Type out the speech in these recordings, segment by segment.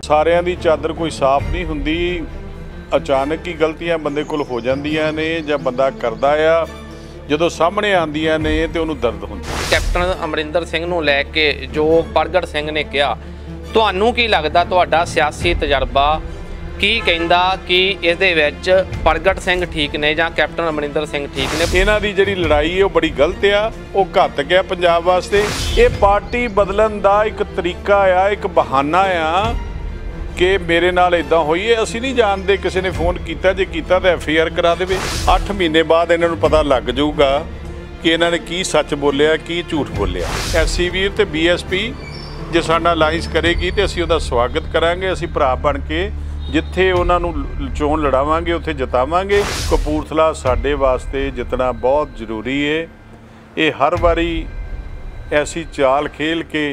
ਸਾਰਿਆਂ ਦੀ ਚਾਦਰ ਕੋਈ ਸਾਫ਼ नहीं हुंदी। अचानक ही गलतियां बंदे कोल हो जांदियां ने जां बंदा करदा आ, ਜਦੋਂ ਸਾਹਮਣੇ ਆਉਂਦੀਆਂ ਨੇ ਤੇ ਉਹਨੂੰ ਦਰਦ ਹੁੰਦਾ। ਕੈਪਟਨ ਅਮਰਿੰਦਰ ਸਿੰਘ ਨੂੰ ਲੈ ਕੇ ਜੋ ਪ੍ਰਗਟ ਸਿੰਘ ਨੇ ਕਿਹਾ, ਤੁਹਾਨੂੰ ਕੀ ਲੱਗਦਾ ਤੁਹਾਡਾ ਸਿਆਸੀ ਤਜਰਬਾ ਕੀ ਕਹਿੰਦਾ ਕਿ ਇਸ ਦੇ ਵਿੱਚ ਪ੍ਰਗਟ ਸਿੰਘ ਠੀਕ ਨੇ ਜਾਂ ਕੈਪਟਨ ਅਮਰਿੰਦਰ ਸਿੰਘ ਠੀਕ ਨੇ? ਇਹਨਾਂ ਦੀ ਜਿਹੜੀ ਲੜਾਈ ਹੈ ਉਹ ਬੜੀ ਗਲਤ ਆ, ਉਹ ਘਾਤਕ ਹੈ ਪੰਜਾਬ ਵਾਸਤੇ। ਇਹ ਪਾਰਟੀ ਬਦਲਣ ਦਾ ਇੱਕ ਤਰੀਕਾ ਆ, ਇੱਕ ਬਹਾਨਾ ਆ कि मेरे नाल इदां होई है। असीं नहीं जानते, किसी ने फोन किया, जे कीता तो FIR करा देवे। 8 महीने बाद इन्हां नूं पता लग जाऊगा कि इन्हां ने की सच बोलिया की झूठ बोलिया। SC वीर ते BSP जे साडे नाल अलाइंस करेगी तो असीं उहदा स्वागत करांगे। असीं भरा बन के जिथे उन्हां नूं चोण लड़ावांगे उत्थे जितावांगे। कपूरथला साडे वास्ते जितना बहुत जरूरी है। ये हर वारी ऐसी चाल खेल के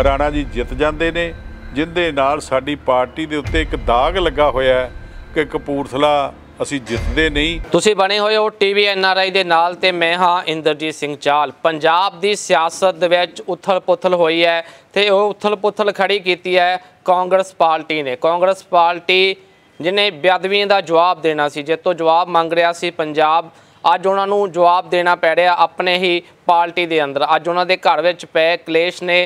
राणा जी जित जाते हैं, जिंदे नाल साडी पार्टी दे उत्ते एक दाग लगा होया है कि कपूरथला असीं जितदे नहीं। तुसीं बने होए हो TV NRI दे नाल ते मैं हाँ इंद्रजीत सिंह चाल। पंजाब दी सियासत दे विच उथल पुथल होई है ते ओह उथल पुथल खड़ी कीती है कांग्रेस पार्टी ने। कांग्रेस पार्टी जिन्हें बेअदबी दा जवाब देना सी, जे तो जवाब मंग रहा सी पंजाब, अज उन्होंने जवाब देना पै रहा अपने ही पार्टी के अंदर। अज उन्होंने घर विच पै कलेश ने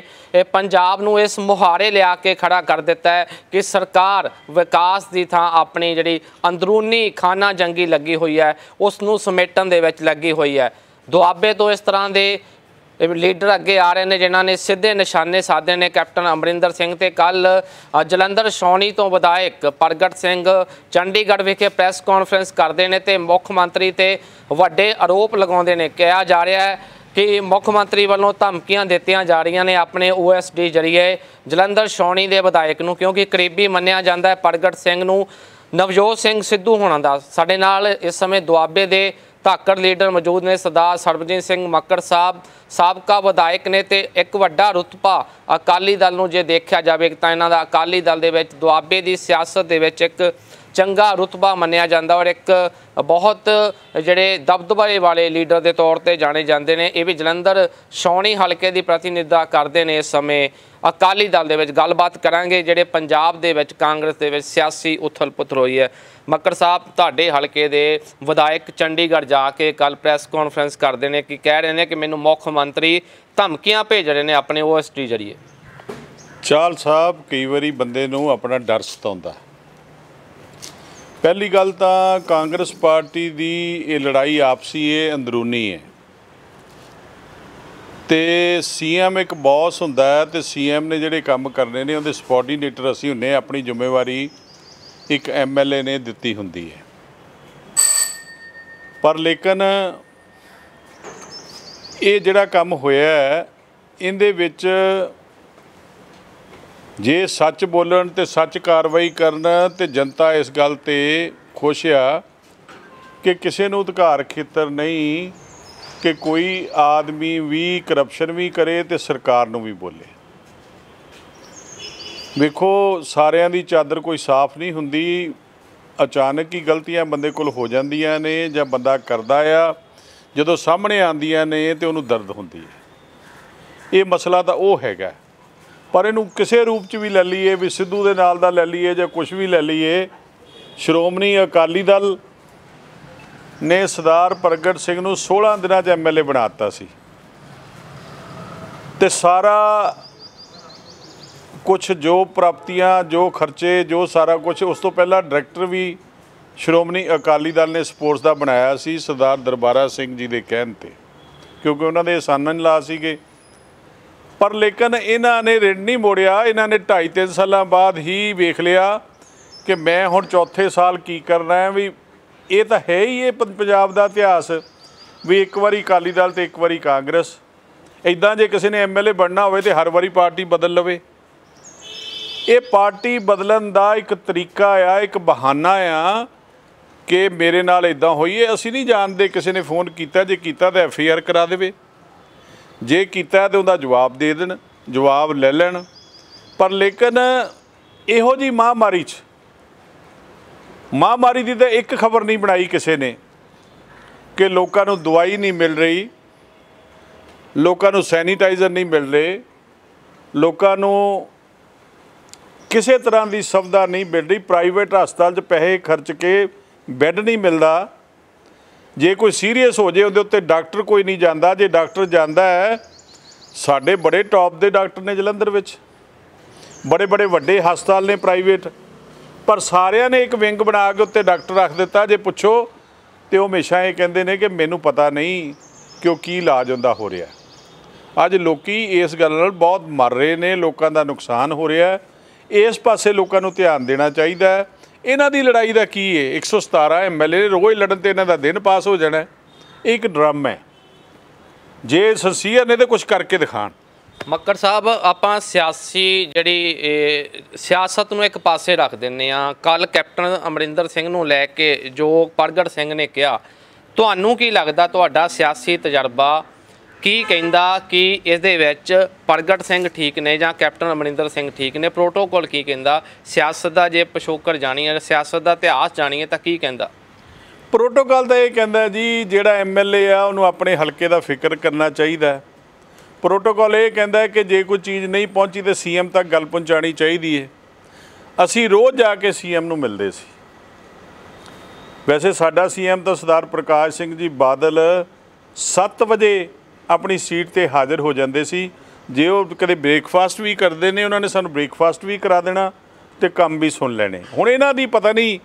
पंजाब नूं इस मुहारे लिया के खड़ा कर दिता है कि सरकार विकास की थां अपनी जिहड़ी अंदरूनी खाना जंगी लगी हुई है उस नूं समेटण दे विच लगी हुई है। दुआबे तो इस तरह के लीडर अगे आ रहे हैं जिन्होंने सीधे निशाने साधे ने कैप्टन अमरिंदर सिंह ते कल जलंधर छाउणी तो विधायक प्रगट सिंह चंडीगढ़ विखे प्रैस कॉन्फ्रेंस करते हैं तो मुख मंत्री ते वड्डे आरोप लगाते हैं। कहा जा रहा है कि मुख मंत्री वालों धमकियां दित्तियां जा रही ने अपने OSD जरिए जलंधर छाउणी के विधायक नूं, क्योंकि करीबी मन्निया जाता है प्रगट सिंह नूं नवजोत सिंह सिद्धू होना दा। साडे नाल इस समय दुआबे दे धाकड़ लीडर मौजूद ने, सरदार सरबजीत सिंह मक्कड़ साहब साबका विधायक ने ते एक वड्डा रुतबा अकाली दल नूं जे देखा जाए तो इन्हां दा अकाली दल दे विच दुआबे दी सियासत दे विच एक चंगा रुतबा मन्निया जाता और एक बहुत जिहड़े दबदबे वाले लीडर के तौर पर जाने जाते हैं। ये भी जलंधर छाउणी हलके की प्रतिनिधित्व करते हैं इस समय अकाली दल दे विच। गलबात करांगे जिहड़े पंजाब दे विच कांग्रेस दे विच सियासी उथल पुथल हुई है। मक्कड़ साहब तुहाडे हलके दे विधायक चंडीगढ़ जाके कल प्रैस कॉन्फ्रेंस करते हैं कि कह रहे हैं कि मैनूं मुख मंत्री धमकियां भेज रहे हैं अपने OSD जरिए। चाल साहब कई बारी बंदे नूं अपना डर सताउंदा। पहली गल तां कांग्रेस पार्टी दी ये लड़ाई आपसी है, अंदरूनी है। तो CM एक बॉस हुंदा है तो CM ने जिहड़े काम करने ने उहदे सबॉर्डीनेटर असीं हुंदे। अपनी जिम्मेवारी एक MLA ने दित्ती हुंदी है, पर लेकिन ये जिहड़ा काम होया है इहदे विच जे सच बोलन तो सच कार्रवाई करन तो जनता इस गल ते खुश आ कि किसी नूं अधिकार खेतर नहीं कि कोई आदमी भी करप्शन भी करे तो सरकार नूं भी बोले। वेखो सारियां दी चादर कोई साफ़ नहीं हुंदी। अचानक ही गलतियां बंदे कोल हो जांदियां ने जां बंदा करदा आ, जदों सामने आंदियां ने तो उहनूं दर्द हुंदी है। ये मसला तां ओह हैगा, पर इनू किसी रूप च भी लै लीए, भी सिद्धू दे नाल दा लै लीए जां कुछ भी लै लीए, श्रोमणी अकाली दल ने सरदार प्रगट सिंह नूं 16 दिनां च MLA बनाता सी ते सारा कुछ जो प्राप्तियां जो खर्चे जो सारा कुछ उस तो पहला डायरैक्टर भी श्रोमणी अकाली दल ने स्पोर्ट्स का बनाया सी सरदार दरबारा सिंह जी के कहण ते, क्योंकि उन्होंने एहसानन ला सीगे। पर लेकिन इन्हां ने रिण नहीं मोड़िया। इन्हां ने 2.5-3 साल बाद ही वेख लिया कि मैं हुण चौथे साल की करना है। भी ये तो है ही ये पंजाब का इतिहास भी एक बारी अकाली दल तो एक बारी कांग्रेस। इदां जे किसी ने MLA बनना होवे तो हर बारी पार्टी बदल लवे। ये पार्टी बदलन का एक तरीका आ, एक बहाना आ कि मेरे नाल इदां होई है। असीं नहीं जानते, किसी ने फोन किया, जे कीता तो FIR करा देवे, जे कीता तो उहदा जवाब दे देण, जवाब ले लैण। पर लेकिन इहो जी महामारी महामारी की तो एक खबर नहीं बनाई किसी ने कि लोगों को दवाई नहीं मिल रही, लोगों को सैनीटाइज़र नहीं मिल रहे, लोगों ਕਿਸੇ ਤਰ੍ਹਾਂ ਦੀ ਸੁਵਿਧਾ ਨਹੀਂ ਮਿਲ ਰਹੀ। ਪ੍ਰਾਈਵੇਟ ਹਸਪਤਾਲ 'ਚ ਪੈਸੇ ਖਰਚ ਕੇ ਬੈੱਡ ਨਹੀਂ ਮਿਲਦਾ। ਜੇ ਕੋਈ ਸੀਰੀਅਸ ਹੋ ਜੇ ਉਹਦੇ ਉੱਤੇ ਡਾਕਟਰ ਕੋਈ ਨਹੀਂ ਜਾਂਦਾ। ਜੇ ਡਾਕਟਰ ਜਾਂਦਾ ਹੈ, ਸਾਡੇ ਬੜੇ ਟੌਪ ਦੇ ਡਾਕਟਰ ਨੇ ਜਲੰਧਰ ਵਿੱਚ, ਬੜੇ ਬੜੇ ਵੱਡੇ ਹਸਪਤਾਲ ਨੇ ਪ੍ਰਾਈਵੇਟ, ਪਰ ਸਾਰਿਆਂ ਨੇ ਇੱਕ ਵਿੰਗ ਬਣਾ ਕੇ ਉੱਤੇ ਡਾਕਟਰ ਰੱਖ ਦਿੱਤਾ। ਜੇ ਪੁੱਛੋ ਤੇ ਉਹ ਹਮੇਸ਼ਾ ਇਹ ਕਹਿੰਦੇ ਨੇ ਕਿ ਮੈਨੂੰ ਪਤਾ ਨਹੀਂ ਕਿ ਉਹ ਕੀ ਇਲਾਜ ਹੁੰਦਾ ਹੋ ਰਿਹਾ। ਅੱਜ ਲੋਕੀ ਇਸ ਗੱਲ ਨਾਲ ਬਹੁਤ ਮਰ ਰਹੇ ਨੇ, ਲੋਕਾਂ ਦਾ ਨੁਕਸਾਨ ਹੋ ਰਿਹਾ। ਇਸ ਪਾਸੇ ਲੋਕਾਂ ਨੂੰ ਧਿਆਨ ਦੇਣਾ ਚਾਹੀਦਾ ਹੈ। ਇਹਨਾਂ ਦੀ ਲੜਾਈ ਦਾ ਕੀ ਹੈ? 117 MLA ਰੋਜ਼ ਲੜਨ ਤੇ ਇਹਨਾਂ ਦਾ ਦਿਨ ਪਾਸ ਹੋ ਜਾਣਾ। ਇਹ ਇੱਕ ਡਰਾਮਾ ਹੈ। ਜੇ ਸਸੀਅਰ ਨੇ ਤਾਂ ਕੁਝ ਕਰਕੇ ਦਿਖਾਣ। ਮੱਕੜ ਸਾਹਿਬ, ਆਪਾਂ ਸਿਆਸਤ ਨੂੰ ਇੱਕ ਪਾਸੇ ਰੱਖ ਦਿੰਦੇ ਆ। ਕੱਲ ਕੈਪਟਨ ਅਮਰਿੰਦਰ ਸਿੰਘ ਨੂੰ ਲੈ ਕੇ ਜੋ ਪ੍ਰਗਟ ਸਿੰਘ ਨੇ ਕਿਹਾ, ਤੁਹਾਨੂੰ ਕੀ ਲੱਗਦਾ, ਤੁਹਾਡਾ ਸਿਆਸੀ ਤਜਰਬਾ ਕੀ ਕਹਿੰਦਾ ਕਿ ਇਸ ਦੇ ਵਿੱਚ ਪ੍ਰਗਟ ਸਿੰਘ ਠੀਕ ਨੇ ਜਾਂ ਕੈਪਟਨ ਅਮਰਿੰਦਰ ਸਿੰਘ ਠੀਕ ਨੇ? ਪ੍ਰੋਟੋਕੋਲ ਕੀ ਕਹਿੰਦਾ? ਸਿਆਸਤ ਦਾ ਜੇ ਪਿਛੋਕੜ ਜਾਣੀਏ, ਸਿਆਸਤ ਦਾ ਇਤਿਹਾਸ ਜਾਣੀਏ ਤਾਂ ਕੀ ਕਹਿੰਦਾ? ਪ੍ਰੋਟੋਕਾਲ ਤਾਂ ਇਹ ਕਹਿੰਦਾ ਜੀ ਜਿਹੜਾ MLA ਆ ਉਹਨੂੰ ਆਪਣੇ ਹਲਕੇ ਦਾ ਫਿਕਰ ਕਰਨਾ ਚਾਹੀਦਾ। ਪ੍ਰੋਟੋਕਾਲ ਇਹ ਕਹਿੰਦਾ ਕਿ ਜੇ ਕੋਈ ਚੀਜ਼ ਨਹੀਂ ਪਹੁੰਚੀ ਤਾਂ CM ਤੱਕ ਗੱਲ ਪਹੁੰਚਾਉਣੀ ਚਾਹੀਦੀ ਹੈ। ਅਸੀਂ ਰੋਜ਼ ਜਾ ਕੇ CM ਨੂੰ ਮਿਲਦੇ ਸੀ। ਵੈਸੇ ਸਾਡਾ CM ਤਾਂ ਸਰਦਾਰ ਪ੍ਰਕਾਸ਼ ਸਿੰਘ ਜੀ ਬਾਦਲ 7 ਵਜੇ ਆਪਣੀ ਸੀਟ 'ਤੇ ਹਾਜ਼ਰ ਹੋ ਜਾਂਦੇ ਸੀ। ਜੇ ਉਹ ਕਦੇ ਬ੍ਰੇਕਫਾਸਟ ਵੀ ਕਰਦੇ ਨੇ, ਉਹਨਾਂ ਨੇ ਸਾਨੂੰ ਬ੍ਰੇਕਫਾਸਟ ਵੀ ਕਰਾ ਦੇਣਾ ਅਤੇ ਕੰਮ ਵੀ ਸੁਣ ਲੈਣੇ। ਹੁਣ ਇਹਨਾਂ ਦੀ ਪਤਾ ਨਹੀਂ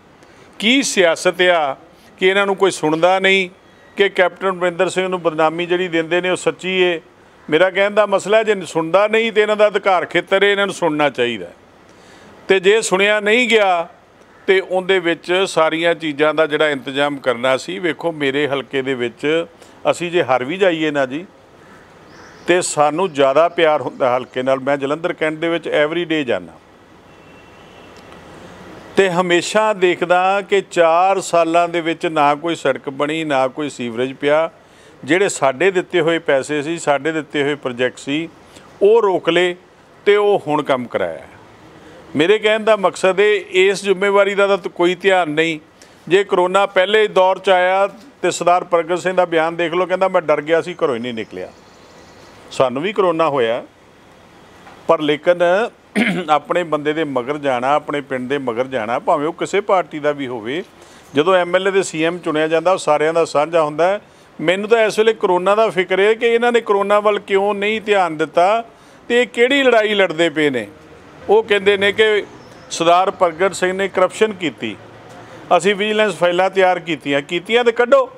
ਕੀ ਸਿਆਸਤ ਆ ਕਿ ਇਹਨਾਂ ਨੂੰ ਕੋਈ ਸੁਣਦਾ ਨਹੀਂ, ਕਿ ਕੈਪਟਨ ਅਮਰਿੰਦਰ ਸਿੰਘ ਨੂੰ ਬਦਨਾਮੀ ਜਿਹੜੀ ਦਿੰਦੇ ਨੇ ਉਹ ਸੱਚੀ ਹੈ। ਮੇਰਾ ਕਹਿਣ ਦਾ ਮਸਲਾ, ਜੇ ਸੁਣਦਾ ਨਹੀਂ ਤਾਂ ਇਹਨਾਂ ਦਾ ਅਧਿਕਾਰ ਖੇਤਰ ਹੈ, ਇਹਨਾਂ ਨੂੰ ਸੁਣਨਾ ਚਾਹੀਦਾ। ਅਤੇ ਜੇ ਸੁਣਿਆ ਨਹੀਂ ਗਿਆ ਤੇ ਉਹਦੇ ਵਿੱਚ ਸਾਰੀਆਂ ਚੀਜ਼ਾਂ ਦਾ ਜਿਹੜਾ ਇੰਤਜ਼ਾਮ ਕਰਨਾ ਸੀ। ਵੇਖੋ ਮੇਰੇ ਹਲਕੇ ਦੇ ਵਿੱਚ ਅਸੀਂ ਜੇ ਹਰ ਵੀ ਜਾਈਏ ਨਾ ਜੀ, ਤੇ ਸਾਨੂੰ ਜ਼ਿਆਦਾ ਪਿਆਰ ਹੁੰਦਾ ਹਲਕੇ ਨਾਲ। ਮੈਂ ਜਲੰਧਰ ਕੈਂਟ ਦੇ ਵਿੱਚ ਐਵਰੀਡੇ ਜਾਂਦਾ ਤੇ ਹਮੇਸ਼ਾ ਦੇਖਦਾ ਕਿ 4 ਸਾਲਾਂ ਦੇ ਵਿੱਚ ਨਾ ਕੋਈ ਸੜਕ ਬਣੀ, ਨਾ ਕੋਈ ਸੀਵਰੇਜ ਪਿਆ। ਜਿਹੜੇ ਸਾਡੇ ਦਿੱਤੇ ਹੋਏ ਪੈਸੇ ਸੀ, ਸਾਡੇ ਦਿੱਤੇ ਹੋਏ ਪ੍ਰੋਜੈਕਟ ਸੀ, ਉਹ ਰੋਕ ਲਏ ਤੇ ਉਹ ਹੁਣ ਕੰਮ ਕਰਾਇਆ। ਮੇਰੇ ਕਹਿਣ ਦਾ ਮਕਸਦ ਹੈ ਇਸ ਜ਼ਿੰਮੇਵਾਰੀ ਦਾ ਤਾਂ ਕੋਈ ਧਿਆਨ ਨਹੀਂ। ਜੇ ਕਰੋਨਾ ਪਹਿਲੇ ਦੌਰ 'ਚ ਆਇਆ ਤੇ ਸਰਦਾਰ ਪ੍ਰਗਟ ਸਿੰਘ ਦਾ ਬਿਆਨ ਦੇਖ ਲਓ, ਕਹਿੰਦਾ ਮੈਂ ਡਰ ਗਿਆ ਸੀ, ਘਰੋਂ ਹੀ ਨਹੀਂ ਨਿਕਲਿਆ। ਸਾਨੂੰ ਵੀ ਕਰੋਨਾ ਹੋਇਆ, ਪਰ ਲੇਕਿਨ ਆਪਣੇ ਬੰਦੇ ਦੇ ਮਗਰ ਜਾਣਾ, ਆਪਣੇ ਪਿੰਡ ਦੇ ਮਗਰ ਜਾਣਾ, ਭਾਵੇਂ ਉਹ ਕਿਸੇ ਪਾਰਟੀ ਦਾ ਵੀ ਹੋਵੇ। ਜਦੋਂ MLA ਦੇ CM ਚੁਣਿਆ ਜਾਂਦਾ ਉਹ ਸਾਰਿਆਂ ਦਾ ਸਾਂਝਾ ਹੁੰਦਾ। ਮੈਨੂੰ ਤਾਂ ਇਸ ਵੇਲੇ ਕਰੋਨਾ ਦਾ ਫਿਕਰ ਹੈ ਕਿ ਇਹਨਾਂ ਨੇ ਕਰੋਨਾ ਵੱਲ ਕਿਉਂ ਨਹੀਂ ਧਿਆਨ ਦਿੱਤਾ ਤੇ ਇਹ ਕਿਹੜੀ ਲੜਾਈ ਲੜਦੇ ਪਏ ਨੇ। ਉਹ ਕਹਿੰਦੇ ਨੇ ਕਿ ਸਰਦਾਰ ਪ੍ਰਗਟ ਸਿੰਘ ਨੇ ਕਰਪਸ਼ਨ ਕੀਤੀ, ਅਸੀਂ ਵਿਜੀਲੈਂਸ ਫਾਈਲਾਂ ਤਿਆਰ ਕੀਤੀਆਂ ਤੇ ਕੱਢੋ।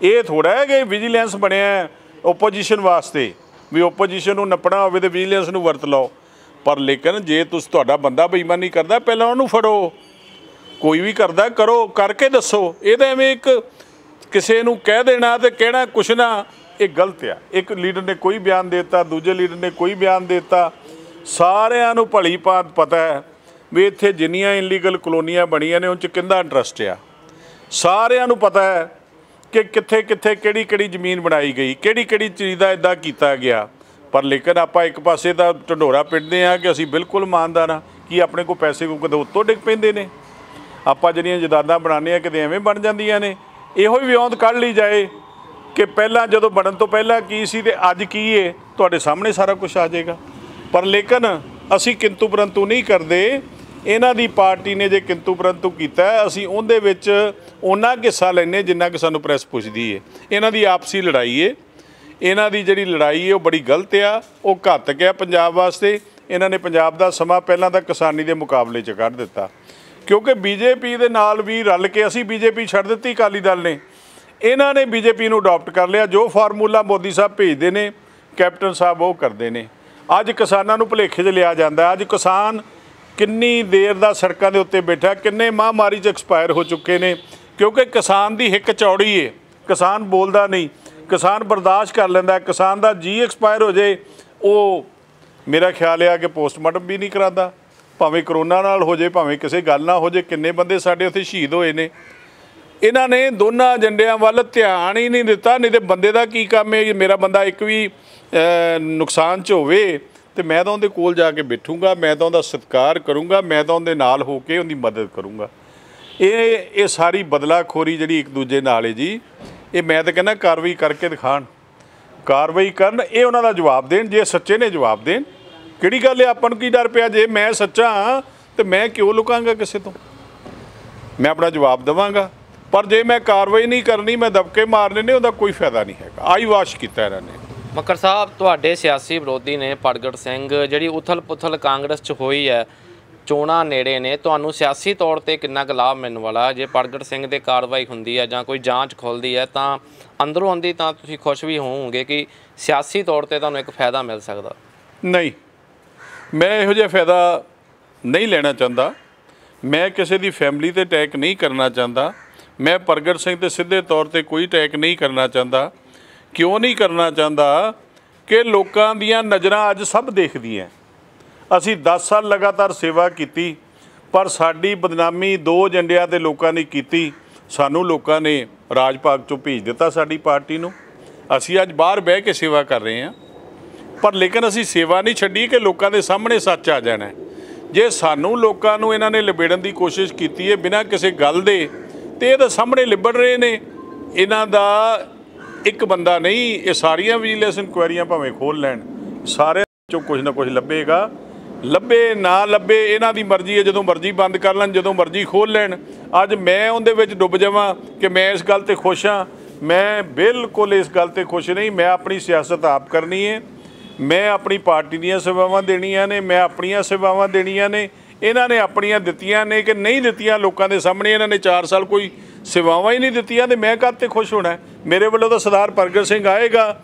ਇਹ ਥੋੜ੍ਹਾ ਹੈ ਕਿ ਵਿਜੀਲੈਂਸ ਬਣਿਆ ਓਪੋਜੀਸ਼ਨ ਵਾਸਤੇ, ਵੀ ਓਪੋਜੀਸ਼ਨ ਨੂੰ ਨੱਪਣਾ ਹੋਵੇ ਤਾਂ ਵਿਜੀਲੈਂਸ ਨੂੰ ਵਰਤ ਲਓ। ਪਰ ਲੇਕਿਨ ਜੇ ਤੁਹਾਡਾ ਬੰਦਾ ਬੇਈਮਾਨੀ ਕਰਦਾ, ਪਹਿਲਾਂ ਉਹਨੂੰ ਫੜੋ। ਕੋਈ ਵੀ ਕਰਦਾ ਕਰੋ, ਕਰਕੇ ਦੱਸੋ। ਇਹ ਤਾਂ ਐਵੇਂ ਇੱਕ ਕਿਸੇ ਨੂੰ ਕਹਿ ਦੇਣਾ ਤੇ ਕਹਿਣਾ ਕੁਛ ਨਾ, ਇਹ ਗਲਤ ਆ। ਇੱਕ ਲੀਡਰ ਨੇ ਕੋਈ ਬਿਆਨ ਦੇ ਦਿੱਤਾ, ਦੂਜੇ ਲੀਡਰ ਨੇ ਕੋਈ ਬਿਆਨ ਦੇ ਦਿੱਤਾ। ਸਾਰਿਆਂ ਨੂੰ ਭਲੀ ਭਾਂਤ ਪਤਾ ਹੈ ਵੀ ਇੱਥੇ ਜਿੰਨੀਆਂ ਇਨਲੀਗਲ ਕਲੋਨੀਆਂ ਬਣੀਆਂ ਨੇ ਉਹ 'ਚ ਕਿਹਦਾ ਇੰਟਰਸਟ ਆ। ਸਾਰਿਆਂ ਨੂੰ ਪਤਾ ਹੈ ਕਿ ਕਿੱਥੇ ਕਿੱਥੇ ਕਿਹੜੀ ਕਿਹੜੀ ਜ਼ਮੀਨ ਬਣਾਈ ਗਈ, ਕਿਹੜੀ ਕਿਹੜੀ ਚੀਜ਼ ਦਾ ਇੱਦਾਂ ਕੀਤਾ ਗਿਆ। ਪਰ ਲੇਕਿਨ ਆਪਾਂ ਇੱਕ ਪਾਸੇ ਤਾਂ ਢੰਡੋਰਾ ਪਿੱਟਦੇ ਹਾਂ ਕਿ ਅਸੀਂ ਬਿਲਕੁਲ ਇਮਾਨਦਾਰ ਹਾਂ। ਕੀ ਆਪਣੇ ਕੋਲ ਪੈਸੇ ਕੋ ਕਦੇ ਉੱਤੋਂ ਡਿੱਗ ਪੈਂਦੇ ਨੇ? ਆਪਾਂ ਜਿਹੜੀਆਂ ਜਾਇਦਾਦਾਂ ਬਣਾਉਂਦੇ ਹਾਂ ਕਿਤੇ ਐਵੇਂ ਬਣ ਜਾਂਦੀਆਂ ਨੇ। ਇਹੋ ਹੀ ਵਿਉਂਤ ਕੱਢ ਲਈ ਜਾਏ ਕਿ ਪਹਿਲਾਂ ਜਦੋਂ ਬਣਨ ਤੋਂ ਪਹਿਲਾਂ ਕੀ ਸੀ ਤੇ ਅੱਜ ਕੀ ਹੈ, ਤੁਹਾਡੇ ਸਾਹਮਣੇ ਸਾਰਾ ਕੁਝ ਆ ਜਾਏਗਾ। ਪਰ ਲੇਕਿਨ ਅਸੀਂ ਕਿੰਤੂ ਪਰੰਤੂ ਨਹੀਂ ਕਰਦੇ। ਇਹਨਾਂ ਦੀ ਪਾਰਟੀ ਨੇ ਜੇ ਕਿੰਤੂ ਪਰੰਤੂ ਕੀਤਾ, ਅਸੀਂ ਉਹਦੇ ਵਿੱਚ ਉਹਨਾਂ ਹਿੱਸਾ ਲੈਂਦੇ ਜਿੰਨਾ ਕਿ ਸਾਨੂੰ ਪ੍ਰੈਸ ਪੁੱਛਦੀ ਹੈ। ਇਹਨਾਂ ਦੀ ਆਪਸੀ ਲੜਾਈ ਹੈ। ਇਹਨਾਂ ਦੀ ਜਿਹੜੀ ਲੜਾਈ ਹੈ ਉਹ ਬੜੀ ਗਲਤ ਆ, ਉਹ ਘਾਤਕ ਆ ਪੰਜਾਬ ਵਾਸਤੇ। ਇਹਨਾਂ ਨੇ ਪੰਜਾਬ ਦਾ ਸਮਾਂ ਪਹਿਲਾਂ ਤਾਂ ਕਿਸਾਨੀ ਦੇ ਮੁਕਾਬਲੇ 'ਚ ਕੱਢ ਦਿੱਤਾ, ਕਿਉਂਕਿ BJP ਦੇ ਨਾਲ ਵੀ ਰਲ ਕੇ ਅਸੀਂ BJP ਛੱਡ ਦਿੱਤੀ। ਅਕਾਲੀ ਦਲ ਨੇ, ਇਹਨਾਂ ਨੇ BJP ਨੂੰ ਅਡਾਪਟ ਕਰ ਲਿਆ। ਜੋ ਫਾਰਮੂਲਾ ਮੋਦੀ ਸਾਹਿਬ ਭੇਜਦੇ ਨੇ, ਕੈਪਟਨ ਸਾਹਿਬ ਉਹ ਕਰਦੇ ਨੇ। ਅੱਜ ਕਿਸਾਨਾਂ ਨੂੰ ਭੁਲੇਖੇ 'ਚ ਲਿਆ ਜਾਂਦਾ। ਅੱਜ ਕਿਸਾਨ ਕਿੰਨੀ ਦੇਰ ਦਾ ਸੜਕਾਂ ਦੇ ਉੱਤੇ ਬੈਠਾ, ਕਿੰਨੇ ਮਹਾਂਮਾਰੀ 'ਚ ਐਕਸਪਾਇਰ ਹੋ ਚੁੱਕੇ ਨੇ, ਕਿਉਂਕਿ ਕਿਸਾਨ ਦੀ ਹਿੱਕ ਚੌੜੀ ਹੈ। ਕਿਸਾਨ ਬੋਲਦਾ ਨਹੀਂ, ਕਿਸਾਨ ਬਰਦਾਸ਼ਤ ਕਰ ਲੈਂਦਾ। ਕਿਸਾਨ ਦਾ ਜੀ ਐਕਸਪਾਇਰ ਹੋ ਜਾਏ, ਉਹ ਮੇਰਾ ਖਿਆਲ ਆ ਕਿ ਪੋਸਟਮਾਰਟਮ ਵੀ ਨਹੀਂ ਕਰਾਉਂਦਾ, ਭਾਵੇਂ ਕਰੋਨਾ ਨਾਲ ਹੋ ਜਾਏ, ਭਾਵੇਂ ਕਿਸੇ ਗੱਲ ਨਾਲ ਹੋ ਜਾਏ। ਕਿੰਨੇ ਬੰਦੇ ਸਾਡੇ ਉੱਥੇ ਸ਼ਹੀਦ ਹੋਏ ਨੇ। ਇਹਨਾਂ ਨੇ ਦੋਨਾਂ ਏਜੰਡਿਆਂ ਵੱਲ ਧਿਆਨ ਹੀ ਨਹੀਂ ਦਿੱਤਾ। ਨਹੀਂ ਤੇ ਬੰਦੇ ਦਾ ਕੀ ਕੰਮ ਹੈ? ਮੇਰਾ ਬੰਦਾ ਇੱਕ ਵੀ ਨੁਕਸਾਨ 'ਚ ਹੋਵੇ ਤੇ ਮੈਂ ਤਾਂ ਉਹਦੇ ਕੋਲ ਜਾ ਕੇ ਬੈਠੂੰਗਾ, ਮੈਂ ਤਾਂ ਉਹਦਾ ਸਤਿਕਾਰ ਕਰੂੰਗਾ, ਮੈਂ ਤਾਂ ਉਹਦੇ ਨਾਲ ਹੋ ਕੇ ਉਹਦੀ ਮਦਦ ਕਰੂੰਗਾ। ਇਹ ਸਾਰੀ ਬਦਲਾਖੋਰੀ ਜਿਹੜੀ ਇੱਕ ਦੂਜੇ ਨਾਲ ਹੈ ਜੀ, ਇਹ ਮੈਂ ਤਾਂ ਕਹਿੰਦਾ ਕਾਰਵਾਈ ਕਰਕੇ ਦਿਖਾਣ, ਕਾਰਵਾਈ ਕਰਨ, ਇਹ ਉਹਨਾਂ ਦਾ ਜਵਾਬ ਦੇਣ। ਜੇ ਸੱਚੇ ਨੇ ਜਵਾਬ ਦੇਣ। ਕਿਹੜੀ ਗੱਲ ਹੈ, ਆਪਾਂ ਨੂੰ ਕੀ ਡਰ ਪਿਆ? ਜੇ ਮੈਂ ਸੱਚਾ ਹਾਂ तो मैं क्यों लुकांगा किसी तो? मैं अपना जवाब देवांगा। पर जे मैं कार्रवाई नहीं करनी, मैं दबके मारने ने, ਉਹਦਾ कोई फायदा नहीं है। आई वाश किया इन्होंने। ਮੱਕੜ ਸਾਹਿਬ, ਤੁਹਾਡੇ ਸਿਆਸੀ ਵਿਰੋਧੀ ਨੇ ਪ੍ਰਗਟ ਸਿੰਘ, ਜਿਹੜੀ ਉਥਲ ਪੁਥਲ ਕਾਂਗਰਸ 'ਚ ਹੋਈ ਹੈ, ਚੋਣਾਂ ਨੇੜੇ ਨੇ, ਤੁਹਾਨੂੰ ਸਿਆਸੀ ਤੌਰ ਤੇ ਕਿੰਨਾ ਕੁ ਲਾਭ ਮਿਲਣ ਵਾਲਾ? ਜੇ ਪ੍ਰਗਟ ਸਿੰਘ ਦੇ ਕਾਰਵਾਈ ਹੁੰਦੀ ਹੈ ਜਾਂ ਕੋਈ ਜਾਂਚ ਖੁੱਲ੍ਹਦੀ ਹੈ ਤਾਂ ਅੰਦਰੋਂ ਅੰਦੀ ਤਾਂ ਤੁਸੀਂ ਖੁਸ਼ ਵੀ ਹੋਵੋਗੇ ਕਿ ਸਿਆਸੀ ਤੌਰ ਤੇ ਤੁਹਾਨੂੰ ਇੱਕ ਫਾਇਦਾ ਮਿਲ ਸਕਦਾ? ਨਹੀਂ, ਮੈਂ ਇਹੋ ਜਿਹਾ ਫਾਇਦਾ ਨਹੀਂ ਲੈਣਾ ਚਾਹੁੰਦਾ। ਮੈਂ ਕਿਸੇ ਦੀ ਫੈਮਿਲੀ ਤੇ ਅਟੈਕ ਨਹੀਂ ਕਰਨਾ ਚਾਹੁੰਦਾ। ਮੈਂ ਪ੍ਰਗਟ ਸਿੰਘ ਤੇ ਸਿੱਧੇ ਤੌਰ ਤੇ ਕੋਈ ਅਟੈਕ ਨਹੀਂ ਕਰਨਾ ਚਾਹੁੰਦਾ। ਕਿਉਂ ਨਹੀਂ ਕਰਨਾ ਚਾਹੁੰਦਾ? ਕਿ ਲੋਕਾਂ ਦੀਆਂ ਨਜ਼ਰਾਂ ਅੱਜ ਸਭ ਦੇਖਦੀਆਂ। ਅਸੀਂ 10 ਸਾਲ ਲਗਾਤਾਰ ਸੇਵਾ ਕੀਤੀ, ਪਰ ਸਾਡੀ ਬਦਨਾਮੀ 2 ਏਜੰਡਿਆਂ ਤੇ ਲੋਕਾਂ ਨੇ ਕੀਤੀ। ਸਾਨੂੰ ਲੋਕਾਂ ਨੇ ਰਾਜ ਭਾਗ ਚੋਂ ਭੇਜ ਦਿੱਤਾ ਸਾਡੀ ਪਾਰਟੀ ਨੂੰ। ਅਸੀਂ ਅੱਜ ਬਾਹਰ ਬਹਿ ਕੇ ਸੇਵਾ ਕਰ ਰਹੇ ਹਾਂ, ਪਰ ਲੇਕਿਨ ਅਸੀਂ ਸੇਵਾ ਨਹੀਂ ਛੱਡੀ ਕਿ ਲੋਕਾਂ ਦੇ ਸਾਹਮਣੇ ਸੱਚ ਆ ਜਾਣਾ। ਜੇ ਸਾਨੂੰ ਲੋਕਾਂ ਨੂੰ ਇਹਨਾਂ ਨੇ ਲਿਬੇੜਨ ਦੀ ਕੋਸ਼ਿਸ਼ ਕੀਤੀ ਹੈ ਬਿਨਾਂ ਕਿਸੇ ਗੱਲ ਦੇ, ਤੇ ਇਹ ਤਾਂ ਸਾਹਮਣੇ ਲਿਬੜ ਰਹੇ ਨੇ। ਇਹਨਾਂ ਦਾ ਇੱਕ ਬੰਦਾ ਨਹੀਂ, ਇਹ ਸਾਰੀਆਂ ਵਿਜੀਲੈਂਸ ਇਨਕੁਆਇਰੀਆਂ ਭਾਵੇਂ ਖੋਲ੍ਹ ਲੈਣ, ਸਾਰਿਆਂ 'ਚੋਂ ਕੁਝ ਨਾ ਕੁਝ ਲੱਭੇਗਾ। ਲੱਭੇ ਨਾ ਲੱਭੇ ਇਹਨਾਂ ਦੀ ਮਰਜ਼ੀ ਹੈ। ਜਦੋਂ ਮਰਜ਼ੀ ਬੰਦ ਕਰ ਲੈਣ, ਜਦੋਂ ਮਰਜ਼ੀ ਖੋਲ੍ਹ ਲੈਣ। ਅੱਜ ਮੈਂ ਉਹਦੇ ਵਿੱਚ ਡੁੱਬ ਜਾਵਾਂ ਕਿ ਮੈਂ ਇਸ ਗੱਲ 'ਤੇ ਖੁਸ਼ ਹਾਂ? ਮੈਂ ਬਿਲਕੁਲ ਇਸ ਗੱਲ 'ਤੇ ਖੁਸ਼ ਨਹੀਂ। ਮੈਂ ਆਪਣੀ ਸਿਆਸਤ ਆਪ ਕਰਨੀ ਹੈ। ਮੈਂ ਆਪਣੀ ਪਾਰਟੀ ਦੀਆਂ ਸੇਵਾਵਾਂ ਦੇਣੀਆਂ ਨੇ, ਮੈਂ ਆਪਣੀਆਂ ਸੇਵਾਵਾਂ ਦੇਣੀਆਂ ਨੇ। ਇਹਨਾਂ ਨੇ ਆਪਣੀਆਂ ਦਿੱਤੀਆਂ ਨੇ ਕਿ ਨਹੀਂ ਦਿੱਤੀਆਂ ਲੋਕਾਂ ਦੇ ਸਾਹਮਣੇ? ਇਹਨਾਂ ਨੇ 4 ਸਾਲ ਕੋਈ ਸੇਵਾਵਾਂ ਹੀ ਨਹੀਂ ਦਿੱਤੀਆਂ, ਤੇ ਮੈਂ ਕਾਹਤੇ ਖੁਸ਼ ਹੋਣਾ? ਮੇਰੇ ਵੱਲੋਂ ਤਾਂ ਸਰਦਾਰ ਪ੍ਰਗਟ ਸਿੰਘ ਆਏਗਾ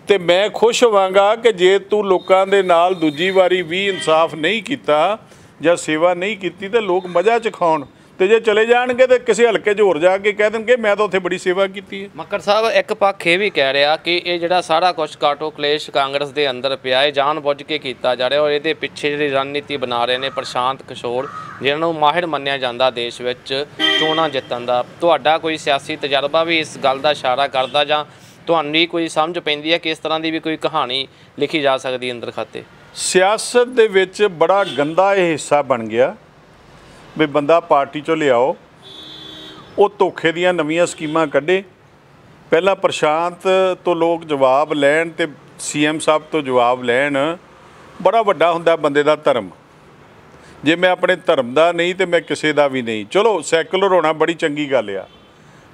ਤੇ ਮੈਂ ਖੁਸ਼ ਹੋਵਾਂਗਾ ਕਿ ਜੇ ਤੂੰ ਲੋਕਾਂ ਦੇ ਨਾਲ ਦੂਜੀ ਵਾਰੀ ਵੀ ਇਨਸਾਫ ਨਹੀਂ ਕੀਤਾ ਜਾਂ ਸੇਵਾ ਨਹੀਂ ਕੀਤੀ ਤੇ ਲੋਕ ਮਜ਼ਾ 'ਚ ਖਾਣ, ਤੇ ਜੇ ਚਲੇ ਜਾਣਗੇ ਤੇ ਕਿਸੇ ਹਲਕੇ 'ਚ ਹੋਰ ਜਾ ਕੇ ਕਹਿ ਦੇਣਗੇ ਮੈਂ ਤਾਂ ਉੱਥੇ ਬੜੀ ਸੇਵਾ ਕੀਤੀ ਹੈ। ਮੱਕੜ ਸਾਹਿਬ, ਇੱਕ ਪੱਖ ਇਹ ਵੀ ਕਹਿ ਰਿਹਾ ਕਿ ਇਹ ਜਿਹੜਾ ਸਾਰਾ ਕੁਝ ਕਾਟੋ ਕਲੇਸ਼ ਕਾਂਗਰਸ ਦੇ ਅੰਦਰ ਪਿਆ ਹੈ, ਜਾਣ ਬੁੱਝ ਕੇ ਕੀਤਾ ਜਾ ਰਿਹਾ, ਔਰ ਇਹਦੇ ਪਿੱਛੇ ਜਿਹੜੀ ਰਣਨੀਤੀ ਬਣਾ ਰਹੇ ਨੇ ਪ੍ਰਸ਼ਾਂਤ ਕਿਸ਼ੋਰ, ਜਿਹਨਾਂ ਨੂੰ ਮਾਹਿਰ ਮੰਨਿਆ ਜਾਂਦਾ ਦੇਸ਼ ਵਿੱਚ ਚੋਣਾਂ ਜਿੱਤਣ ਦਾ। ਤੁਹਾਡਾ ਕੋਈ ਸਿਆਸੀ ਤਜਰਬਾ ਵੀ ਇਸ ਗੱਲ ਦਾ ਇਸ਼ਾਰਾ ਕਰਦਾ, ਜਾਂ ਤੁਹਾਨੂੰ ਵੀ ਕੋਈ ਸਮਝ ਪੈਂਦੀ ਹੈ ਕਿ ਇਸ ਤਰ੍ਹਾਂ ਦੀ ਵੀ ਕੋਈ ਕਹਾਣੀ ਲਿਖੀ ਜਾ ਸਕਦੀ ਅੰਦਰ ਖਾਤੇ? ਸਿਆਸਤ ਦੇ ਵਿੱਚ ਬੜਾ ਗੰਦਾ ਇਹ ਹਿੱਸਾ ਬਣ ਗਿਆ ਵੀ ਬੰਦਾ ਪਾਰਟੀ 'ਚੋਂ ਲਿਆਓ, ਉਹ ਧੋਖੇ ਦੀਆਂ ਨਵੀਆਂ ਸਕੀਮਾਂ ਕੱਢੇ। ਪਹਿਲਾਂ ਪ੍ਰਸ਼ਾਂਤ ਤੋਂ ਲੋਕ ਜਵਾਬ ਲੈਣ ਤੇ CM ਸਾਹਿਬ ਤੋਂ ਜਵਾਬ ਲੈਣ। ਬੜਾ ਵੱਡਾ ਹੁੰਦਾ ਬੰਦੇ ਦਾ ਧਰਮ। ਜੇ ਮੈਂ ਆਪਣੇ ਧਰਮ ਦਾ ਨਹੀਂ ਤੇ ਮੈਂ ਕਿਸੇ ਦਾ ਵੀ ਨਹੀਂ। ਚਲੋ ਸੈਕੂਲਰ ਹੋਣਾ ਬੜੀ ਚੰਗੀ ਗੱਲ ਆ,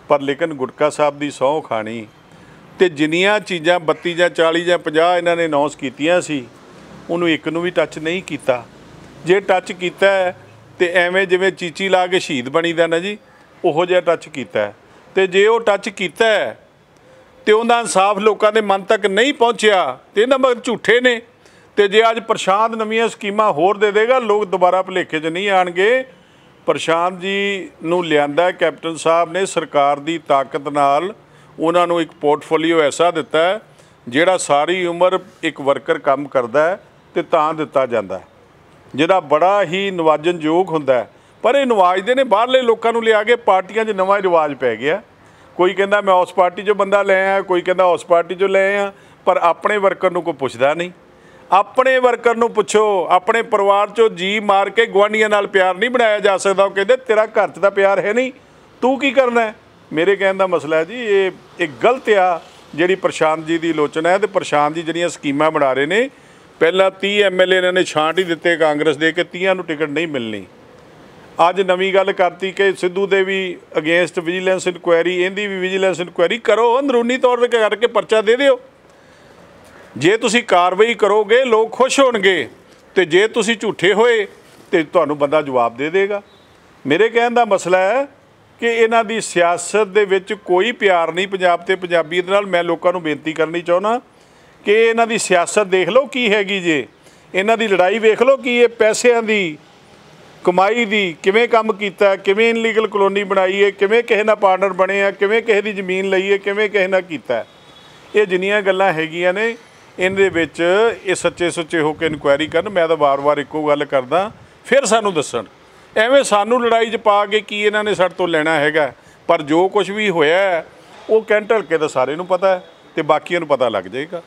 ਪਰ ਲੇਕਿਨ ਗੁਟਕਾ ਸਾਹਿਬ ਦੀ ਸਹੁੰ ਖਾਣੀ ਤੇ ਜਿੰਨੀਆਂ ਚੀਜ਼ਾਂ 32 ਜਾਂ 40 ਜਾਂ 50 ਇਹਨਾਂ ਨੇ ਅਨਾਉਂਸ ਕੀਤੀਆਂ ਸੀ, ਉਹਨੂੰ ਇੱਕ ਨੂੰ ਵੀ ਟੱਚ ਨਹੀਂ ਕੀਤਾ। ਜੇ ਟੱਚ ਕੀਤਾ ਤੇ ਐਵੇਂ ਜਿਵੇਂ ਚੀਚੀ ਲਾ ਕੇ ਸ਼ਹੀਦ ਬਣੀਦਾ ਨਾ ਜੀ, ਉਹੋ ਜਿਹਾ ਟੱਚ ਕੀਤਾ। ਤੇ ਜੇ ਉਹ ਟੱਚ ਕੀਤਾ ਤੇ ਉਹਦਾ ਇਨਸਾਫ ਲੋਕਾਂ ਦੇ ਮਨ ਤੱਕ ਨਹੀਂ ਪਹੁੰਚਿਆ ਤੇ ਇਹਨਾਂ ਮਗਰ ਝੂਠੇ ਨੇ। ਤੇ ਜੇ ਅੱਜ ਪ੍ਰਸ਼ਾਂਤ ਨਵੀਆਂ ਸਕੀਮਾਂ ਹੋਰ ਦੇ ਦੇਗਾ, ਲੋਕ ਦੁਬਾਰਾ ਭੁਲੇਖੇ 'ਚ ਨਹੀਂ ਆਣਗੇ। ਪ੍ਰਸ਼ਾਂਤ ਜੀ ਨੂੰ ਲਿਆਂਦਾ ਕੈਪਟਨ ਸਾਹਿਬ ਨੇ ਸਰਕਾਰ ਦੀ ਤਾਕਤ ਨਾਲ। ਉਹਨਾਂ ਨੂੰ ਇੱਕ ਪੋਰਟਫੋਲੀਓ ਐਸਾ ਦਿੱਤਾ ਜਿਹੜਾ ਸਾਰੀ ਉਮਰ ਇੱਕ ਵਰਕਰ ਕੰਮ ਕਰਦਾ ਤੇ ਤਾਂ ਦਿੱਤਾ ਜਾਂਦਾ, ਜਿਹੜਾ ਬੜਾ ਹੀ ਨਿਵਾਜਨਯੋਗ ਹੁੰਦਾ। ਪਰ ਇਹ ਨਿਵਾਜਦੇ ਨੇ ਬਾਹਰਲੇ ਲੋਕਾਂ ਨੂੰ ਲਿਆ ਕੇ। ਪਾਰਟੀਆਂ 'ਚ ਨਵਾਂ ਰਿਵਾਜ ਪੈ ਗਿਆ। ਕੋਈ ਕਹਿੰਦਾ ਮੈਂ ਉਸ ਪਾਰਟੀ 'ਚੋਂ ਬੰਦਾ ਲੈ ਆਇਆ, ਕੋਈ ਕਹਿੰਦਾ ਉਸ ਪਾਰਟੀ 'ਚੋਂ ਲੈ ਆਇਆ, ਪਰ ਆਪਣੇ ਵਰਕਰ ਨੂੰ ਕੋਈ ਪੁੱਛਦਾ ਨਹੀਂ। ਆਪਣੇ ਵਰਕਰ ਨੂੰ ਪੁੱਛੋ, ਆਪਣੇ ਪਰਿਵਾਰ 'ਚੋਂ ਜੀ ਮਾਰ ਕੇ ਗੁਆਂਢੀਆਂ ਨਾਲ ਪਿਆਰ ਨਹੀਂ ਬਣਾਇਆ ਜਾ ਸਕਦਾ। ਉਹ ਕਹਿੰਦੇ ਤੇਰਾ ਘਰ 'ਚ ਤਾਂ ਪਿਆਰ ਹੈ ਨਹੀਂ, ਤੂੰ ਕੀ ਕਰਨਾ? ਮੇਰੇ ਕਹਿਣ ਦਾ ਮਸਲਾ ਹੈ ਜੀ, ਇਹ ਗਲਤ ਆ ਜਿਹੜੀ ਪ੍ਰਸ਼ਾਂਤ ਜੀ ਦੀ ਆਲੋਚਨਾ ਹੈ। ਤੇ ਪ੍ਰਸ਼ਾਂਤ ਜੀ ਜਿਹੜੀਆਂ ਸਕੀਮਾਂ ਬਣਾ ਰਹੇ ਨੇ, ਪਹਿਲਾਂ 30 MLA ਇਹਨਾਂ ਨੇ ਛਾਂਟ ਹੀ ਦਿੱਤੇ ਕਾਂਗਰਸ ਦੇ ਕਿ 30 ਨੂੰ ਟਿਕਟ ਨਹੀਂ ਮਿਲਣੀ। ਅੱਜ ਨਵੀਂ ਗੱਲ ਕਰਤੀ ਕਿ ਸਿੱਧੂ ਦੇ ਵੀ ਅਗੇਂਸਟ ਵਿਜੀਲੈਂਸ ਇਨਕੁਆਇਰੀ, ਇਹਦੀ ਵੀ ਵਿਜੀਲੈਂਸ ਇਨਕੁਆਇਰੀ ਕਰੋ, ਅੰਦਰੂਨੀ ਤੌਰ 'ਤੇ ਕਰਕੇ ਪਰਚਾ ਦੇ ਦਿਓ। ਜੇ ਤੁਸੀਂ ਕਾਰਵਾਈ ਕਰੋਗੇ ਲੋਕ ਖੁਸ਼ ਹੋਣਗੇ, ਤੇ ਜੇ ਤੁਸੀਂ ਝੂਠੇ ਹੋਏ ਤੇ ਤੁਹਾਨੂੰ ਬੰਦਾ ਜਵਾਬ ਦੇ ਦੇਗਾ। ਮੇਰੇ ਕਹਿਣ ਦਾ ਮਸਲਾ ਹੈ ਕਿ ਇਹਨਾਂ ਦੀ ਸਿਆਸਤ ਦੇ ਵਿੱਚ ਕੋਈ ਪਿਆਰ ਨਹੀਂ ਪੰਜਾਬ ਤੇ ਪੰਜਾਬੀਅਤ ਨਾਲ। ਮੈਂ ਲੋਕਾਂ ਨੂੰ ਬੇਨਤੀ ਕਰਨੀ ਚਾਹੁੰਦਾ ਕਿ ਇਹਨਾਂ ਦੀ ਸਿਆਸਤ ਦੇਖ ਲਓ ਕੀ ਹੈਗੀ ਜੇ, ਇਹਨਾਂ ਦੀ ਲੜਾਈ ਵੇਖ ਲਓ ਕੀ ਇਹ ਪੈਸਿਆਂ ਦੀ ਕਮਾਈ ਦੀ ਕਿਵੇਂ ਕੰਮ ਕੀਤਾ, ਕਿਵੇਂ ਇਨਲੀਗਲ ਕਲੋਨੀ ਬਣਾਈ ਹੈ, ਕਿਵੇਂ ਕਿਸੇ ਨਾਲ ਪਾਰਟਨਰ ਬਣੇ ਆ, ਕਿਵੇਂ ਕਿਸੇ ਦੀ ਜ਼ਮੀਨ ਲਈ ਹੈ, ਕਿਵੇਂ ਕਿਸੇ ਨਾਲ ਕੀਤਾ। ਇਹ ਜਿੰਨੀਆਂ ਗੱਲਾਂ ਹੈਗੀਆਂ ਨੇ ਇਹਦੇ ਵਿੱਚ ਇਹ ਸੱਚੇ ਸੁੱਚੇ ਹੋ ਕੇ ਇਨਕੁਆਇਰੀ ਕਰਨ। ਮੈਂ ਤਾਂ ਵਾਰ-ਵਾਰ ਇੱਕੋ ਗੱਲ ਕਰਦਾ, ਫਿਰ ਸਾਨੂੰ ਦੱਸਣ। ਐਵੇਂ ਸਾਨੂੰ ਲੜਾਈ 'ਚ ਪਾ ਕੇ ਕੀ ਇਹਨਾਂ ਨੇ ਸਾਡੇ ਤੋਂ ਲੈਣਾ ਹੈਗਾ? ਪਰ ਜੋ ਕੁਝ ਵੀ ਹੋਇਆ ਉਹ ਕਹਿਣ ਢਲਕੇ ਤਾਂ ਸਾਰੇ ਨੂੰ ਪਤਾ ਹੈ ਤੇ ਬਾਕੀਆਂ ਨੂੰ ਪਤਾ ਲੱਗ ਜਾਏਗਾ।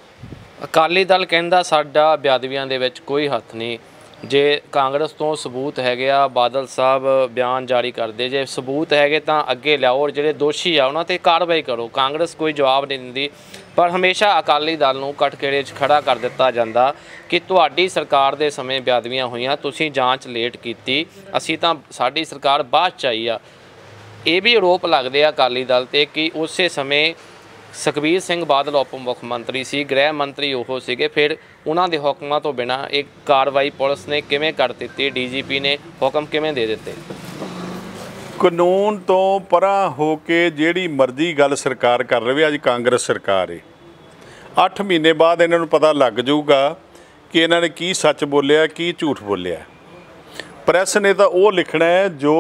ਅਕਾਲੀ ਦਲ ਕਹਿੰਦਾ ਸਾਡਾ ਬੇਅਦਬੀਆਂ ਦੇ ਵਿੱਚ ਕੋਈ ਹੱਥ ਨਹੀਂ। ਜੇ ਕਾਂਗਰਸ ਤੋਂ ਸਬੂਤ ਹੈਗੇ ਆ, ਬਾਦਲ ਸਾਹਿਬ ਬਿਆਨ ਜਾਰੀ ਕਰਦੇ, ਜੇ ਸਬੂਤ ਹੈਗੇ ਤਾਂ ਅੱਗੇ ਲਿਆਓ, ਔਰ ਜਿਹੜੇ ਦੋਸ਼ੀ ਆ ਉਹਨਾਂ 'ਤੇ ਕਾਰਵਾਈ ਕਰੋ। ਕਾਂਗਰਸ ਕੋਈ ਜਵਾਬ ਨਹੀਂ ਦਿੰਦੀ। ਪਰ ਹਮੇਸ਼ਾ ਅਕਾਲੀ ਦਲ ਨੂੰ ਕਟਘਰੇ 'ਚ ਖੜਾ ਕਰ ਦਿੱਤਾ ਜਾਂਦਾ ਕਿ ਤੁਹਾਡੀ ਸਰਕਾਰ ਦੇ ਸਮੇਂ ਬੇਅਦਬੀਆਂ ਹੋਈਆਂ, ਤੁਸੀਂ ਜਾਂਚ ਲੇਟ ਕੀਤੀ, ਅਸੀਂ ਤਾਂ ਸਾਡੀ ਸਰਕਾਰ ਬਾਅਦ 'ਚ ਆਈ ਆ। ਇਹ ਵੀ ਆਰੋਪ ਲੱਗਦੇ ਆ ਅਕਾਲੀ ਦਲ 'ਤੇ ਕਿ ਉਸੇ ਸਮੇਂ ਸੁਖਬੀਰ ਸਿੰਘ ਬਾਦਲ ਉਪ ਮੁੱਖ ਮੰਤਰੀ ਸੀ, ਗ੍ਰਹਿ ਮੰਤਰੀ ਉਹ ਸੀਗੇ, ਫਿਰ ਉਹਨਾਂ ਦੇ ਹੁਕਮਾਂ ਤੋਂ ਬਿਨਾਂ ਇੱਕ ਕਾਰਵਾਈ ਪੁਲਿਸ ਨੇ ਕਿਵੇਂ ਕਰ ਦਿੱਤੀ, DGP ਨੇ ਹੁਕਮ ਕਿਵੇਂ ਦੇ ਦਿੱਤੇ? ਕਾਨੂੰਨ ਤੋਂ ਪਰਾਂ ਹੋ ਕੇ ਜਿਹੜੀ ਮਰਜ਼ੀ ਗੱਲ ਸਰਕਾਰ ਕਰ ਲਵੇ, ਅੱਜ ਕਾਂਗਰਸ ਸਰਕਾਰ ਹੈ, 8 ਮਹੀਨੇ ਬਾਅਦ ਇਹਨਾਂ ਨੂੰ ਪਤਾ ਲੱਗ ਜਾਊਗਾ ਕਿ ਇਹਨਾਂ ਨੇ ਕੀ ਸੱਚ ਬੋਲਿਆ, ਕੀ ਝੂਠ ਬੋਲਿਆ। ਪ੍ਰੈਸ ਨੇ ਤਾਂ ਉਹ ਲਿਖਣਾ ਹੈ ਜੋ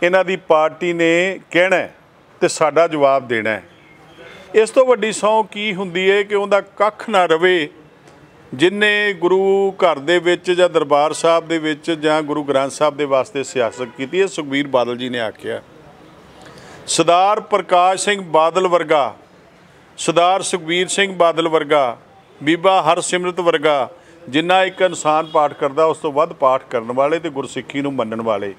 ਇਹਨਾਂ ਦੀ ਪਾਰਟੀ ਨੇ ਕਹਿਣਾ ਤੇ ਸਾਡਾ ਜਵਾਬ ਦੇਣਾ ਹੈ। ਇਸ ਤੋਂ ਵੱਡੀ ਸਹੁੰ ਕੀ ਹੁੰਦੀ ਹੈ ਕਿ ਉਹਦਾ ਕੱਖ ਨਾ ਰਵੇ। ਜਿਨ੍ਹੇ ਗੁਰੂ ਘਰ ਦੇ ਵਿੱਚ ਜਾਂ ਦਰਬਾਰ ਸਾਹਿਬ ਦੇ ਵਿੱਚ ਜਾਂ ਗੁਰੂ ਗ੍ਰੰਥ ਸਾਹਿਬ ਦੇ ਵਾਸਤੇ ਸਿਆਸਤ ਕੀਤੀ ਹੈ, ਸੁਖਬੀਰ ਬਾਦਲ ਜੀ ਨੇ ਆਖਿਆ। ਸਰਦਾਰ ਪ੍ਰਕਾਸ਼ ਸਿੰਘ ਬਾਦਲ ਵਰਗਾ, ਸਰਦਾਰ ਸੁਖਬੀਰ ਸਿੰਘ ਬਾਦਲ ਵਰਗਾ, ਬੀਬਾ ਹਰਸਿਮਰਤ ਵਰਗਾ, ਜਿੰਨਾ ਇੱਕ ਇਨਸਾਨ ਪਾਠ ਕਰਦਾ ਉਸ ਤੋਂ ਵੱਧ ਪਾਠ ਕਰਨ ਵਾਲੇ ਤੇ ਗੁਰਸਿੱਖੀ ਨੂੰ ਮੰਨਣ ਵਾਲੇ,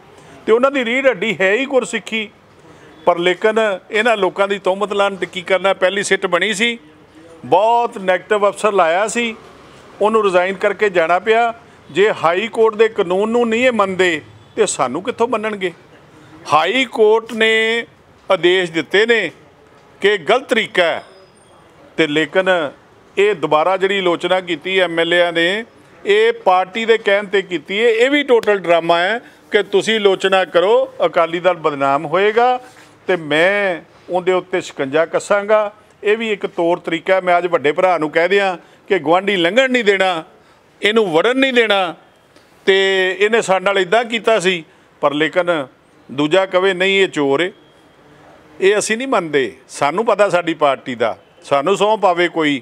ਤੇ ਉਹਨਾਂ ਦੀ ਰੀੜ੍ਹ ਹੱਡੀ ਹੈ ਹੀ ਗੁਰਸਿੱਖੀ। ਪਰ ਲੇਕਿਨ ਇਹਨਾਂ ਲੋਕਾਂ ਦੀ ਤੋਹਮਤ ਲਾਉਣ ਤੇ ਕੀ ਕਰਨਾ, ਪਹਿਲੀ ਸਿੱਟ ਬਣੀ ਸੀ, ਬਹੁਤ ਨੈਗੇਟਿਵ ਅਫਸਰ ਲਾਇਆ ਸੀ, ਉਹਨੂੰ ਰਿਜ਼ਾਈਨ ਕਰਕੇ ਜਾਣਾ ਪਿਆ। ਜੇ ਹਾਈ ਕੋਰਟ ਦੇ ਕਾਨੂੰਨ ਨੂੰ ਨਹੀਂ ਇਹ ਮੰਨਦੇ ਤੇ ਸਾਨੂੰ ਕਿੱਥੋਂ ਮੰਨਣਗੇ? ਹਾਈ ਕੋਰਟ ਨੇ ਆਦੇਸ਼ ਦਿੱਤੇ ਨੇ ਕਿ ਗਲਤ ਤਰੀਕਾ ਹੈ, ਤੇ ਲੇਕਿਨ ਇਹ ਦੁਬਾਰਾ ਜਿਹੜੀ ਆਲੋਚਨਾ ਕੀਤੀ MLA ਨੇ, ਇਹ ਪਾਰਟੀ ਦੇ ਕਹਿਣ ਤੇ ਕੀਤੀ ਹੈ। ਇਹ ਵੀ ਟੋਟਲ ਡਰਾਮਾ ਹੈ ਕਿ ਤੁਸੀਂ ਆਲੋਚਨਾ ਕਰੋ, ਅਕਾਲੀ ਦਲ ਬਦਨਾਮ ਹੋਏਗਾ ਤੇ ਮੈਂ ਉਹਦੇ ਉੱਤੇ ਸ਼ਿਕੰਜਾ ਕੱਸਾਂਗਾ। ਇਹ ਵੀ ਇੱਕ ਤੌਰ ਤਰੀਕਾ ਹੈ। ਮੈਂ ਅੱਜ ਵੱਡੇ ਭਰਾ ਨੂੰ ਕਹਿ ਦਿਆਂ ਕਿ ਗੁਆਂਢੀ ਲੰਘਣ ਨਹੀਂ ਦੇਣਾ, ਇਹਨੂੰ ਵੜਨ ਨਹੀਂ ਦੇਣਾ, ਤੇ ਇਹਨੇ ਸਾਡੇ ਨਾਲ ਇੱਦਾਂ ਕੀਤਾ ਸੀ, ਪਰ ਲੇਕਿਨ ਦੂਜਾ ਕਵੇ ਨਹੀਂ ਇਹ ਚੋਰ ਹੈ। ਇਹ ਅਸੀਂ ਨਹੀਂ ਮੰਨਦੇ। ਸਾਨੂੰ ਪਤਾ ਸਾਡੀ ਪਾਰਟੀ ਦਾ, ਸਾਨੂੰ ਸਹੁੰ ਪਾਵੇ ਕੋਈ,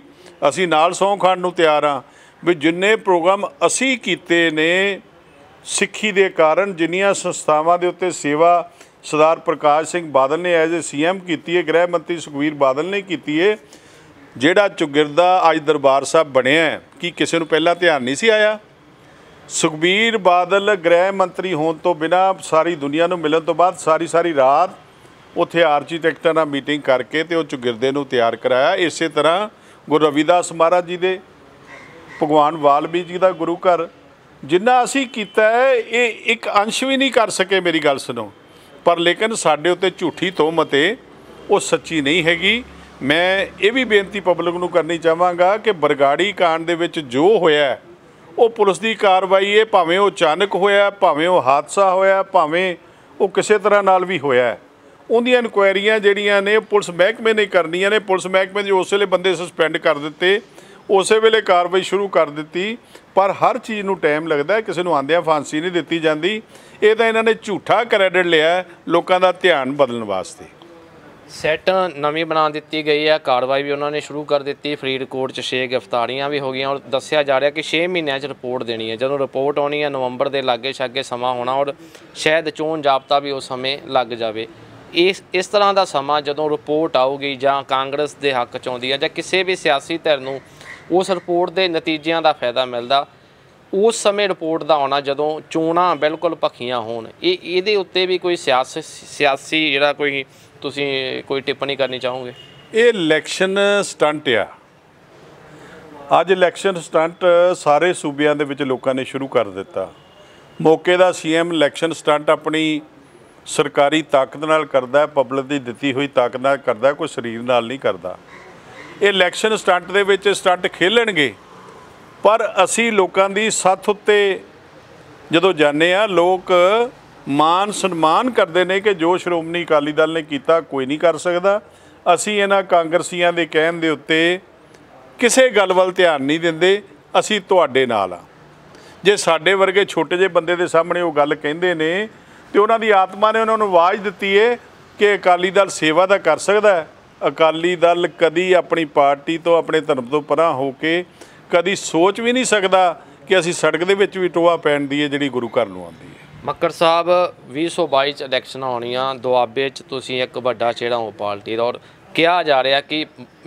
ਅਸੀਂ ਨਾਲ ਸਹੁੰ ਖਾਣ ਨੂੰ ਤਿਆਰ ਹਾਂ। ਵੀ ਜਿੰਨੇ ਪ੍ਰੋਗਰਾਮ ਅਸੀਂ ਕੀਤੇ ਨੇ ਸਿੱਖੀ ਦੇ ਕਾਰਨ, ਜਿੰਨੀਆਂ ਸੰਸਥਾਵਾਂ ਦੇ ਉੱਤੇ ਸੇਵਾ ਸਰਦਾਰ ਪ੍ਰਕਾਸ਼ ਸਿੰਘ ਬਾਦਲ ਨੇ ਐਜ਼ ਏ CM ਕੀਤੀ ਹੈ, ਗ੍ਰਹਿ ਮੰਤਰੀ ਸੁਖਬੀਰ ਬਾਦਲ ਨੇ ਕੀਤੀ ਹੈ। ਜਿਹੜਾ ਚੁਗਿਰਦਾ ਅੱਜ ਦਰਬਾਰ ਸਾਹਿਬ ਬਣਿਆ, ਕੀ ਕਿਸੇ ਨੂੰ ਪਹਿਲਾਂ ਧਿਆਨ ਨਹੀਂ ਸੀ ਆਇਆ? ਸੁਖਬੀਰ ਬਾਦਲ ਗ੍ਰਹਿ ਮੰਤਰੀ ਹੋਣ ਤੋਂ ਬਿਨਾਂ ਸਾਰੀ ਦੁਨੀਆ ਨੂੰ ਮਿਲਣ ਤੋਂ ਬਾਅਦ ਸਾਰੀ ਰਾਤ ਉੱਥੇ ਆਰਕੀਟੈਕਟਾਂ ਨਾਲ ਮੀਟਿੰਗ ਕਰਕੇ ਤੇ ਉਹ ਚੁਗਿਰਦੇ ਨੂੰ ਤਿਆਰ ਕਰਾਇਆ। ਇਸੇ ਤਰ੍ਹਾਂ ਗੁਰੂ ਰਵਿਦਾਸ ਮਹਾਰਾਜ ਜੀ ਦੇ, ਭਗਵਾਨ ਵਾਲਮੀਕ ਜੀ ਦਾ ਗੁਰੂ ਘਰ, ਜਿੰਨਾ ਅਸੀਂ ਕੀਤਾ ਹੈ ਇਹ ਇੱਕ ਅੰਸ਼ ਵੀ ਨਹੀਂ ਕਰ ਸਕੇ। ਮੇਰੀ ਗੱਲ ਸੁਣੋ। ਪਰ ਲੇਕਿਨ ਸਾਡੇ ਉੱਤੇ ਝੂਠੀ ਤੋਹਮਤ ਹੈ, ਉਹ ਸੱਚੀ ਨਹੀਂ ਹੈਗੀ। ਮੈਂ ਇਹ ਵੀ ਬੇਨਤੀ ਪਬਲਿਕ ਨੂੰ ਕਰਨੀ ਚਾਹਾਂਗਾ ਕਿ ਬਰਗਾੜੀ ਕਾਂਡ ਦੇ ਵਿੱਚ ਜੋ ਹੋਇਆ ਉਹ ਪੁਲਿਸ ਦੀ ਕਾਰਵਾਈ ਹੈ, ਭਾਵੇਂ ਉਹ ਅਚਾਨਕ ਹੋਇਆ, ਭਾਵੇਂ ਉਹ ਹਾਦਸਾ ਹੋਇਆ, ਭਾਵੇਂ ਉਹ ਕਿਸੇ ਤਰ੍ਹਾਂ ਨਾਲ ਵੀ ਹੋਇਆ। ਉਹਦੀਆਂ ਇਨਕੁਆਇਰੀਆਂ ਜਿਹੜੀਆਂ ਨੇ ਪੁਲਿਸ ਮਹਿਕਮੇ ਨੇ ਕਰਨੀਆਂ ਨੇ। ਪੁਲਿਸ ਮਹਿਕਮੇ ਦੇ ਉਸ ਵੇਲੇ ਬੰਦੇ ਸਸਪੈਂਡ ਕਰ ਦਿੱਤੇ, ਉਸੇ ਵੇਲੇ ਕਾਰਵਾਈ ਸ਼ੁਰੂ ਕਰ ਦਿੱਤੀ। ਪਰ ਹਰ ਚੀਜ਼ ਨੂੰ ਟਾਈਮ ਲੱਗਦਾ, ਕਿਸੇ ਨੂੰ ਆਂਦਿਆਂ ਫਾਂਸੀ ਨਹੀਂ ਦਿੱਤੀ ਜਾਂਦੀ। ਇਹ ਤਾਂ ਇਹਨਾਂ ਨੇ ਝੂਠਾ ਕ੍ਰੈਡਿਟ ਲਿਆ ਲੋਕਾਂ ਦਾ ਧਿਆਨ ਬਦਲਣ ਵਾਸਤੇ। ਸੈੱਟ ਨਵੀਂ ਬਣਾ ਦਿੱਤੀ ਗਈ ਹੈ, ਕਾਰਵਾਈ ਵੀ ਉਹਨਾਂ ਨੇ ਸ਼ੁਰੂ ਕਰ ਦਿੱਤੀ। ਫਰੀਦਕੋਟ 'ਚ 6 ਗ੍ਰਿਫਤਾਰੀਆਂ ਵੀ ਹੋ ਗਈਆਂ ਔਰ ਦੱਸਿਆ ਜਾ ਰਿਹਾ ਕਿ 6 ਮਹੀਨਿਆਂ 'ਚ ਰਿਪੋਰਟ ਦੇਣੀ ਹੈ। ਜਦੋਂ ਰਿਪੋਰਟ ਆਉਣੀ ਹੈ ਨਵੰਬਰ ਦੇ ਲਾਗੇ ਛਾਗੇ ਸਮਾਂ ਹੋਣਾ, ਔਰ ਸ਼ਾਇਦ ਚੋਣ ਜ਼ਾਬਤਾ ਵੀ ਉਸ ਸਮੇਂ ਲੱਗ ਜਾਵੇ। ਇਸ ਤਰ੍ਹਾਂ ਦਾ ਸਮਾਂ ਜਦੋਂ ਰਿਪੋਰਟ ਆਊਗੀ ਜਾਂ ਕਾਂਗਰਸ ਦੇ ਹੱਕ 'ਚ ਆਉਂਦੀ ਹੈ ਜਾਂ ਕਿਸੇ ਵੀ ਸਿਆਸੀ ਧਿਰ ਨੂੰ ਉਸ ਰਿਪੋਰਟ ਦੇ ਨਤੀਜਿਆਂ ਦਾ ਫਾਇਦਾ ਮਿਲਦਾ, ਉਸ ਸਮੇਂ ਰਿਪੋਰਟ ਦਾ ਆਉਣਾ ਜਦੋਂ ਚੋਣਾਂ ਬਿਲਕੁਲ ਭਖੀਆਂ ਹੋਣ, ਇਹਦੇ ਉੱਤੇ ਵੀ ਕੋਈ ਸਿਆਸੀ ਜਿਹੜਾ ਕੋਈ ਤੁਸੀਂ ਕੋਈ ਟਿੱਪਣੀ ਕਰਨੀ ਚਾਹੋਗੇ? ਇਹ ਇਲੈਕਸ਼ਨ ਸਟੰਟ ਆ। ਅੱਜ ਇਲੈਕਸ਼ਨ ਸਟੰਟ ਸਾਰੇ ਸੂਬਿਆਂ ਦੇ ਵਿੱਚ ਲੋਕਾਂ ਨੇ ਸ਼ੁਰੂ ਕਰ ਦਿੱਤਾ। ਮੌਕੇ ਦਾ CM ਇਲੈਕਸ਼ਨ ਸਟੰਟ ਆਪਣੀ ਸਰਕਾਰੀ ਤਾਕਤ ਨਾਲ ਕਰਦਾ, ਪਬਲਿਕ ਦੀ ਦਿੱਤੀ ਹੋਈ ਤਾਕਤ ਨਾਲ ਕਰਦਾ, ਕੋਈ ਸਰੀਰ ਨਾਲ ਨਹੀਂ ਕਰਦਾ। ਇਹ ਇਲੈਕਸ਼ਨ ਸਟੰਟ ਦੇ ਵਿੱਚ ਸਟੰਟ ਖੇਲਣਗੇ, ਪਰ ਅਸੀਂ ਲੋਕਾਂ ਦੀ ਸੱਥ ਉੱਤੇ ਜਦੋਂ ਜਾਂਦੇ ਹਾਂ, ਲੋਕ ਮਾਨ ਸਨਮਾਨ ਕਰਦੇ ਨੇ ਕਿ ਜੋ ਸ਼੍ਰੋਮਣੀ ਅਕਾਲੀ ਦਲ ਨੇ ਕੀਤਾ ਕੋਈ ਨਹੀਂ ਕਰ ਸਕਦਾ। ਅਸੀਂ ਇਹਨਾਂ ਕਾਂਗਰਸੀਆਂ ਦੇ ਕਹਿਣ ਦੇ ਉੱਤੇ ਕਿਸੇ ਗੱਲ ਵੱਲ ਧਿਆਨ ਨਹੀਂ ਦਿੰਦੇ। ਅਸੀਂ ਤੁਹਾਡੇ ਨਾਲ ਆ। ਜੇ ਸਾਡੇ ਵਰਗੇ ਛੋਟੇ ਜਿਹੇ ਬੰਦੇ ਦੇ ਸਾਹਮਣੇ ਉਹ ਗੱਲ ਕਹਿੰਦੇ ਨੇ ਤੇ ਉਹਨਾਂ ਦੀ ਆਤਮਾ ਨੇ ਉਹਨਾਂ ਨੂੰ ਆਵਾਜ਼ ਦਿੱਤੀ ਹੈ ਕਿ ਅਕਾਲੀ ਦਲ ਸੇਵਾ ਤਾਂ ਕਰ ਸਕਦਾ ਹੈ। ਅਕਾਲੀ ਦਲ ਕਦੀ ਆਪਣੀ ਪਾਰਟੀ ਤੋਂ, ਆਪਣੇ ਧਰਮ ਤੋਂ ਪਰਾਂ ਹੋ ਕੇ ਕਦੀ ਸੋਚ ਵੀ ਨਹੀਂ ਸਕਦਾ ਕਿ ਅਸੀਂ ਸੜਕ ਦੇ ਵਿੱਚ ਵੀ ਟੋਆ ਪੈਣ ਦੀ ਹੈ ਜਿਹੜੀ ਗੁਰੂ ਘਰ ਨੂੰ ਆਉਂਦੀ ਹੈ। ਮੱਕੜ ਸਾਹਿਬ 2022 'ਚ ਇਲੈਕਸ਼ਨ ਆਉਣੀਆਂ, ਦੁਆਬੇ 'ਚ ਤੁਸੀਂ ਇੱਕ ਵੱਡਾ ਚਿਹਰਾ ਹੋ ਪਾਰਟੀ ਦਾ, ਔਰ ਕਿਹਾ ਜਾ ਰਿਹਾ ਕਿ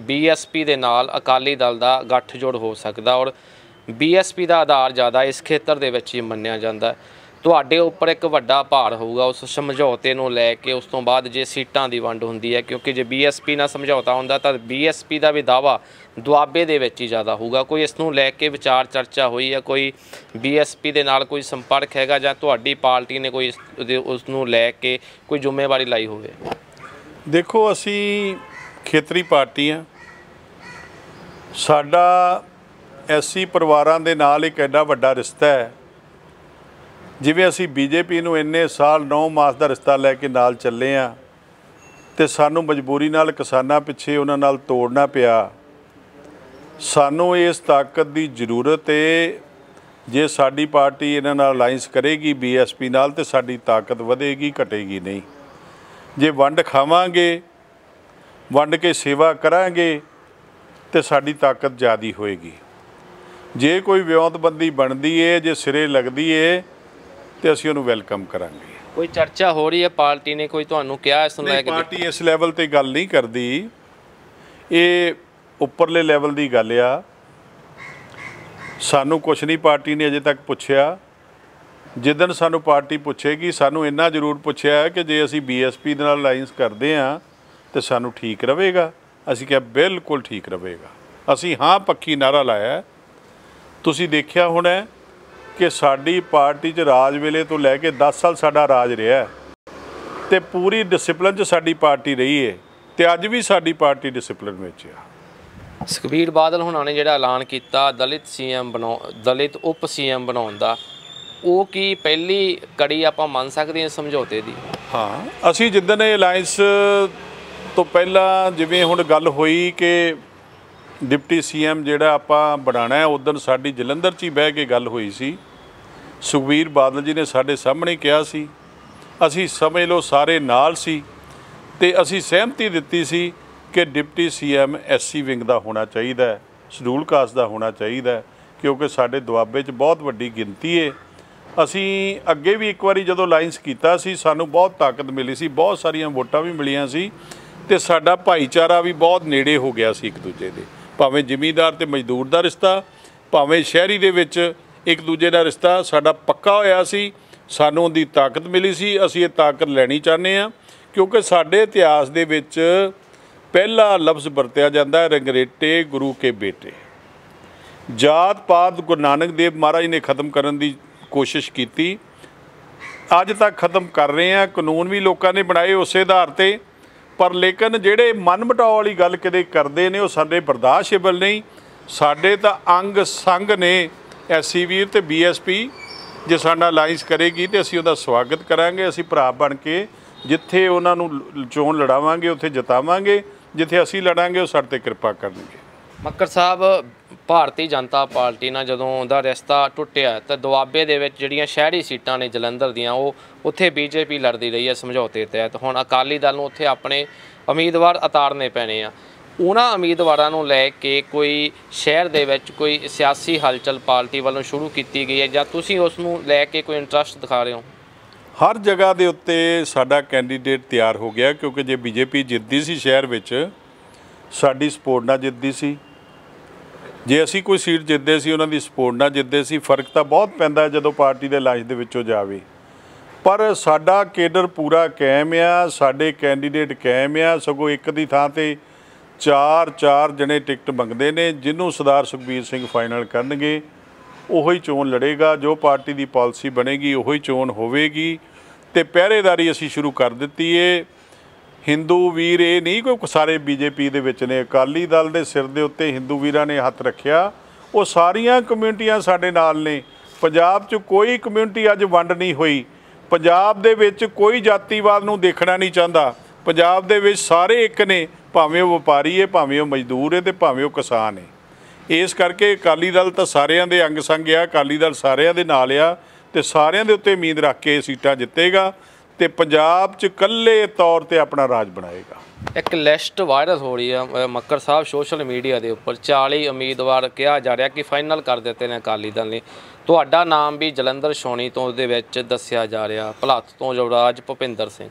BSP ਦੇ ਨਾਲ ਅਕਾਲੀ ਦਲ ਦਾ ਗੱਠਜੋੜ ਹੋ ਸਕਦਾ, ਔਰ BSP ਦਾ ਆਧਾਰ ਜ਼ਿਆਦਾ ਇਸ ਖੇਤਰ ਦੇ ਵਿੱਚ ਹੀ ਮੰਨਿਆ ਜਾਂਦਾ। ਤੁਹਾਡੇ ਉੱਪਰ ਇੱਕ ਵੱਡਾ ਭਾਰ ਹੋਊਗਾ ਉਸ ਸਮਝੌਤੇ ਨੂੰ ਲੈ ਕੇ। ਉਸ ਤੋਂ ਬਾਅਦ ਜੇ ਸੀਟਾਂ ਦੀ ਵੰਡ ਹੁੰਦੀ ਹੈ, ਕਿਉਂਕਿ ਜੇ ਬੀਐਸਪੀ ਨਾਲ ਸਮਝੌਤਾ ਹੁੰਦਾ ਤਾਂ ਬੀਐਸਪੀ ਦਾ ਵੀ ਦਾਅਵਾ ਦੁਆਬੇ ਦੇ ਵਿੱਚ ਹੀ ਜ਼ਿਆਦਾ ਹੋਊਗਾ। ਕੋਈ ਇਸ ਨੂੰ ਲੈ ਕੇ ਵਿਚਾਰ ਚਰਚਾ ਹੋਈ ਹੈ? ਕੋਈ ਬੀਐਸਪੀ ਦੇ ਨਾਲ ਕੋਈ ਸੰਪਰਕ ਹੈਗਾ ਜਾਂ ਤੁਹਾਡੀ ਪਾਰਟੀ ਨੇ ਕੋਈ ਉਸ ਨੂੰ ਲੈ ਕੇ ਕੋਈ ਜ਼ਿੰਮੇਵਾਰੀ ਲਾਈ ਹੋਵੇ? ਦੇਖੋ, ਅਸੀਂ ਖੇਤਰੀ ਪਾਰਟੀ ਹਾਂ। ਸਾਡਾ ਐਸਸੀ ਪਰਿਵਾਰਾਂ ਦੇ ਨਾਲ ਇੱਕ ਐਡਾ ਵੱਡਾ ਰਿਸ਼ਤਾ ਹੈ। ਜਿਵੇਂ ਅਸੀਂ ਬੀਜੇਪੀ ਨੂੰ ਇੰਨੇ ਸਾਲ 9 ਮਾਸ ਦਾ ਰਿਸ਼ਤਾ ਲੈ ਕੇ ਨਾਲ ਚੱਲੇ ਹਾਂ ਤੇ ਸਾਨੂੰ ਮਜਬੂਰੀ ਨਾਲ ਕਿਸਾਨਾਂ ਪਿੱਛੇ ਉਹਨਾਂ ਨਾਲ ਤੋੜਨਾ ਪਿਆ। ਸਾਨੂੰ ਇਸ ਤਾਕਤ ਦੀ ਜ਼ਰੂਰਤ ਹੈ। ਜੇ ਸਾਡੀ ਪਾਰਟੀ ਇਹਨਾਂ ਨਾਲ ਅਲਾਈਅੰਸ ਕਰੇਗੀ ਬੀਐਸਪੀ ਨਾਲ, ਤੇ ਸਾਡੀ ਤਾਕਤ ਵਧੇਗੀ, ਘਟੇਗੀ ਨਹੀਂ। ਜੇ ਵੰਡ ਖਾਵਾਂਗੇ, ਵੰਡ ਕੇ ਸੇਵਾ ਕਰਾਂਗੇ, ਤੇ ਸਾਡੀ ਤਾਕਤ ਜ਼ਿਆਦੀ ਹੋਏਗੀ। ਜੇ ਕੋਈ ਵਿਉਂਤਬੰਦੀ ਬਣਦੀ ਹੈ, ਜੇ ਸਿਰੇ ਲੱਗਦੀ ਹੈ, ਤੇ ਅਸੀਂ ਉਹਨੂੰ ਵੈਲਕਮ ਕਰਾਂਗੇ। ਕੋਈ ਚਰਚਾ ਹੋ ਰਹੀ ਹੈ? ਪਾਰਟੀ ਨੇ ਕੋਈ ਤੁਹਾਨੂੰ ਕਿਹਾ ਇਸ ਨੂੰ ਲੈ ਕੇ? ਪਾਰਟੀ ਇਸ ਲੈਵਲ ਤੇ ਗੱਲ ਨਹੀਂ ਕਰਦੀ। ਇਹ ਉੱਪਰਲੇ ਲੈਵਲ ਦੀ ਗੱਲ ਆ। ਸਾਨੂੰ ਕੁਛ ਨਹੀਂ ਪਾਰਟੀ ਨੇ ਅਜੇ ਤੱਕ ਪੁੱਛਿਆ। ਜਿੱਦਣ ਸਾਨੂੰ ਪਾਰਟੀ ਪੁੱਛੇਗੀ, ਸਾਨੂੰ ਇੰਨਾ ਜ਼ਰੂਰ ਪੁੱਛਿਆ ਕਿ ਜੇ ਅਸੀਂ ਬੀਐਸਪੀ ਦੇ ਨਾਲ ਅਲਾਈਅੰਸ ਕਰਦੇ ਹਾਂ ਤੇ ਸਾਨੂੰ ਠੀਕ ਰਹੇਗਾ। ਅਸੀਂ ਕਿਹਾ ਬਿਲਕੁਲ ਠੀਕ ਰਹੇਗਾ। ਅਸੀਂ ਹਾਂ ਪੱਕੀ ਨਾਅਰਾ ਲਾਇਆ। ਤੁਸੀਂ ਦੇਖਿਆ ਹੋਣਾ ਕਿ ਸਾਡੀ ਪਾਰਟੀ 'ਚ ਰਾਜ ਵੇਲੇ ਤੋਂ ਲੈ ਕੇ 10 ਸਾਲ ਸਾਡਾ ਰਾਜ ਰਿਹਾ ਤੇ ਪੂਰੀ ਡਿਸਪਲਿਨ 'ਚ ਸਾਡੀ ਪਾਰਟੀ ਰਹੀ ਹੈ, ਤੇ ਅੱਜ ਵੀ ਸਾਡੀ ਪਾਰਟੀ ਡਿਸਪਲਿਨ ਵਿੱਚ ਆ। ਸੁਖਬੀਰ ਬਾਦਲ ਹੁਣਾਂ ਨੇ ਜਿਹੜਾ ਐਲਾਨ ਕੀਤਾ ਦਲਿਤ ਉਪ ਸੀਐਮ ਬਣਾਉਣ ਦਾ, ਉਹ ਕੀ ਪਹਿਲੀ ਕੜੀ ਆਪਾਂ ਮੰਨ ਸਕਦੇ ਹਾਂ ਸਮਝੌਤੇ ਦੀ? ਹਾਂ, ਅਸੀਂ ਜਿੱਦਣ ਇਹ ਅਲਾਇੰਸ ਤੋਂ ਪਹਿਲਾਂ ਜਿਵੇਂ ਹੁਣ ਗੱਲ ਹੋਈ ਕਿ ਡਿਪਟੀ ਸੀਐਮ ਜਿਹੜਾ ਆਪਾਂ ਬਣਾਉਣਾ ਹੈ, ਉਦੋਂ ਸਾਡੀ ਜਲੰਧਰ 'ਚ ਹੀ ਬਹਿ ਕੇ ਗੱਲ ਹੋਈ ਸੀ। ਸੁਖਬੀਰ ਬਾਦਲ ਜੀ ਨੇ ਸਾਡੇ ਸਾਹਮਣੇ ਕਿਹਾ ਸੀ, ਅਸੀਂ ਸਮਝ ਲਓ ਸਾਰੇ ਨਾਲ ਸੀ, ਤੇ ਅਸੀਂ ਸਹਿਮਤੀ ਦਿੱਤੀ ਸੀ ਕਿ ਡਿਪਟੀ ਸੀਐਮ ਐਸਸੀ ਵਿੰਗ ਦਾ ਹੋਣਾ ਚਾਹੀਦਾ ਹੈ, ਸ਼ਡਿਊਲ ਕਾਸਟ ਦਾ ਹੋਣਾ ਚਾਹੀਦਾ ਹੈ, ਕਿਉਂਕਿ ਸਾਡੇ ਦੁਆਬੇ 'ਚ ਬਹੁਤ ਵੱਡੀ ਗਿਣਤੀ ਹੈ। ਅਸੀਂ ਅੱਗੇ ਵੀ ਇੱਕ ਵਾਰੀ ਜਦੋਂ ਅਲਾਇੰਸ ਕੀਤਾ ਸੀ, ਸਾਨੂੰ ਬਹੁਤ ਤਾਕਤ ਮਿਲੀ ਸੀ, ਬਹੁਤ ਸਾਰੀਆਂ ਵੋਟਾਂ ਵੀ ਮਿਲੀਆਂ ਸੀ, ਤੇ ਸਾਡਾ ਭਾਈਚਾਰਾ ਵੀ ਬਹੁਤ ਨੇੜੇ ਹੋ ਗਿਆ ਸੀ ਇੱਕ ਦੂਜੇ ਦੇ। ਭਾਵੇਂ ਜ਼ਿਮੀਂਦਾਰ ਤੇ ਮਜ਼ਦੂਰ ਦਾ ਰਿਸ਼ਤਾ, ਭਾਵੇਂ ਸ਼ਹਿਰੀ ਦੇ ਵਿੱਚ ਇੱਕ ਦੂਜੇ ਦਾ ਰਿਸ਼ਤਾ ਸਾਡਾ ਪੱਕਾ ਹੋਇਆ ਸੀ। ਸਾਨੂੰ ਉਹਦੀ ਤਾਕਤ ਮਿਲੀ ਸੀ। ਅਸੀਂ ਇਹ ਤਾਕਤ ਲੈਣੀ ਚਾਹੁੰਦੇ ਹਾਂ, ਕਿਉਂਕਿ ਸਾਡੇ ਇਤਿਹਾਸ ਦੇ ਵਿੱਚ ਪਹਿਲਾ ਲਫ਼ਜ਼ ਵਰਤਿਆ ਜਾਂਦਾ ਰੰਗਰੇਟੇ ਗੁਰੂ ਕੇ ਬੇਟੇ। ਜਾਤ ਪਾਤ ਗੁਰੂ ਨਾਨਕ ਦੇਵ ਮਹਾਰਾਜ ਨੇ ਖਤਮ ਕਰਨ ਦੀ ਕੋਸ਼ਿਸ਼ ਕੀਤੀ, ਅੱਜ ਤੱਕ ਖਤਮ ਕਰ ਰਹੇ ਹਾਂ। ਕਾਨੂੰਨ ਵੀ ਲੋਕਾਂ ਨੇ ਬਣਾਏ ਉਸੇ ਆਧਾਰ 'ਤੇ, ਪਰ ਲੇਕਿਨ ਜਿਹੜੇ ਮਨ ਮਿਟਾਓ ਵਾਲੀ ਗੱਲ ਕਿਤੇ ਕਰਦੇ ਨੇ, ਉਹ ਸਾਡੇ ਬਰਦਾਸ਼ਤੇਬਲ ਨਹੀਂ। ਸਾਡੇ ਤਾਂ ਅੰਗ ਸੰਗ ਨੇ ਐਸਸੀ ਵੀਰ ਤੇ ਬੀਐਸਪੀ। ਜੇ ਸਾਡਾ ਅਲਾਇੰਸ ਕਰੇਗੀ ਤੇ ਅਸੀਂ ਉਹਦਾ ਸਵਾਗਤ ਕਰਾਂਗੇ। ਅਸੀਂ ਭਰਾ ਬਣ ਕੇ ਜਿੱਥੇ ਉਹਨਾਂ ਨੂੰ ਚੋਣ ਲੜਾਵਾਂਗੇ ਉੱਥੇ ਜਿਤਾਵਾਂਗੇ, ਜਿੱਥੇ ਅਸੀਂ ਲੜਾਂਗੇ ਉਹ ਸਾਡੇ 'ਤੇ ਕਿਰਪਾ ਕਰਨਗੇ। ਮੱਕੜ ਸਾਹਿਬ, ਭਾਰਤੀ ਜਨਤਾ ਪਾਰਟੀ ਨਾਲ ਜਦੋਂ ਉਹਦਾ ਰਿਸ਼ਤਾ ਟੁੱਟਿਆ ਤਾਂ ਦੁਆਬੇ ਦੇ ਵਿੱਚ ਜਿਹੜੀਆਂ ਸ਼ਹਿਰੀ ਸੀਟਾਂ ਨੇ ਜਲੰਧਰ ਦੀਆਂ, ਉਹ ਉੱਥੇ ਬੀਜੇਪੀ ਲੜਦੀ ਰਹੀ ਹੈ ਸਮਝੌਤੇ ਤਹਿਤ। ਹੁਣ ਅਕਾਲੀ ਦਲ ਨੂੰ ਉੱਥੇ ਆਪਣੇ ਉਮੀਦਵਾਰ ਉਤਾਰਨੇ ਪੈਣੇ ਆ। ਉਹਨਾਂ ਉਮੀਦਵਾਰਾਂ ਨੂੰ ਲੈ ਕੇ ਕੋਈ ਸ਼ਹਿਰ ਦੇ ਵਿੱਚ ਕੋਈ ਸਿਆਸੀ ਹਲਚਲ ਪਾਰਟੀ ਵੱਲੋਂ ਸ਼ੁਰੂ ਕੀਤੀ ਗਈ ਹੈ, ਜਾਂ ਤੁਸੀਂ ਉਸ ਨੂੰ ਲੈ ਕੇ ਕੋਈ ਇੰਟਰਸਟ ਦਿਖਾ ਰਹੇ ਹੋ? ਹਰ ਜਗ੍ਹਾ ਦੇ ਉੱਤੇ ਸਾਡਾ ਕੈਂਡੀਡੇਟ ਤਿਆਰ ਹੋ ਗਿਆ, ਕਿਉਂਕਿ ਜੇ ਬੀਜੇਪੀ ਜਿੱਤਦੀ ਸੀ ਸ਼ਹਿਰ ਵਿੱਚ, ਸਾਡੀ ਸਪੋਰਟ ਨਾਲ ਜਿੱਤਦੀ ਸੀ। ਜੇ ਅਸੀਂ ਕੋਈ ਸੀਟ ਜਿੱਤਦੇ ਸੀ, ਉਹਨਾਂ ਦੀ ਸਪੋਰਟ ਨਾਲ ਜਿੱਤਦੇ ਸੀ। ਫਰਕ ਤਾਂ ਬਹੁਤ ਪੈਂਦਾ ਜਦੋਂ ਪਾਰਟੀ ਦੇ ਅਲਾਇੰਸ ਦੇ ਵਿੱਚੋਂ ਜਾਵੇ। ਪਰ ਸਾਡਾ ਕੇਡਰ ਪੂਰਾ ਕਾਇਮ ਆ, ਸਾਡੇ ਕੈਂਡੀਡੇਟ ਕਾਇਮ ਆ। ਸਗੋਂ ਇੱਕ ਦੀ ਥਾਂ 'ਤੇ ਚਾਰ ਜਣੇ ਟਿਕਟ ਮੰਗਦੇ ਨੇ। ਜਿਹਨੂੰ ਸਰਦਾਰ ਸੁਖਬੀਰ ਸਿੰਘ ਫਾਈਨਲ ਕਰਨਗੇ ਉਹੀ ਚੋਣ ਲੜੇਗਾ। ਜੋ ਪਾਰਟੀ ਦੀ ਪਾਲਿਸੀ ਬਣੇਗੀ ਉਹੀ ਚੋਣ ਹੋਵੇਗੀ। ਤੇ ਪਹਿਰੇਦਾਰੀ ਅਸੀਂ ਸ਼ੁਰੂ ਕਰ ਦਿੱਤੀ ਏ। ਹਿੰਦੂ ਵੀਰ ਇਹ ਨਹੀਂ ਕੋਈ ਸਾਰੇ ਬੀਜੇਪੀ ਦੇ ਵਿੱਚ ਨੇ, ਅਕਾਲੀ ਦਲ ਦੇ ਸਿਰ ਦੇ ਉੱਤੇ ਹਿੰਦੂ ਵੀਰਾਂ ਨੇ ਹੱਥ ਰੱਖਿਆ। ਉਹ ਸਾਰੀਆਂ ਕਮਿਊਨਿਟੀਆਂ ਸਾਡੇ ਨਾਲ ਨੇ। ਪੰਜਾਬ 'ਚ ਕੋਈ ਕਮਿਊਨਿਟੀ ਅੱਜ ਵੰਡ ਨਹੀਂ ਹੋਈ। ਪੰਜਾਬ ਦੇ ਵਿੱਚ ਕੋਈ ਜਾਤੀਵਾਦ ਨੂੰ ਦੇਖਣਾ ਨਹੀਂ ਚਾਹੁੰਦਾ। ਪੰਜਾਬ ਦੇ ਵਿੱਚ ਸਾਰੇ ਇੱਕ ਨੇ, ਭਾਵੇਂ ਉਹ ਵਪਾਰੀ ਹੈ, ਭਾਵੇਂ ਉਹ ਮਜ਼ਦੂਰ ਹੈ, ਤੇ ਭਾਵੇਂ ਉਹ ਕਿਸਾਨ ਹੈ। ਇਸ ਕਰਕੇ ਅਕਾਲੀ ਦਲ ਤਾਂ ਸਾਰਿਆਂ ਦੇ ਅੰਗ ਸੰਗ ਆ, ਅਕਾਲੀ ਦਲ ਸਾਰਿਆਂ ਦੇ ਨਾਲ ਆ, ਤੇ ਸਾਰਿਆਂ ਦੇ ਉੱਤੇ ਉਮੀਦ ਰੱਖ ਕੇ ਸੀਟਾਂ ਜਿੱਤੇਗਾ ਤੇ ਪੰਜਾਬ 'ਚ ਇਕੱਲੇ ਤੌਰ 'ਤੇ ਆਪਣਾ ਰਾਜ ਬਣਾਏਗਾ। ਇੱਕ ਲਿਸਟ ਵਾਇਰਲ ਹੋ ਰਹੀ ਹੈ ਮੱਕੜ ਸਾਹਿਬ ਸੋਸ਼ਲ ਮੀਡੀਆ ਦੇ ਉੱਪਰ, 40 ਉਮੀਦਵਾਰ ਕਿਹਾ ਜਾ ਰਿਹਾ ਕਿ ਫਾਈਨਲ ਕਰ ਦਿੱਤੇ ਨੇ ਅਕਾਲੀ ਦਲ ਨੇ। ਤੁਹਾਡਾ ਨਾਮ ਵੀ ਜਲੰਧਰ ਛਾਉਣੀ ਤੋਂ ਉਹਦੇ ਵਿੱਚ ਦੱਸਿਆ ਜਾ ਰਿਹਾ, ਭਲੱਥ ਤੋਂ ਯੁਵਰਾਜ ਭੁਪਿੰਦਰ ਸਿੰਘ।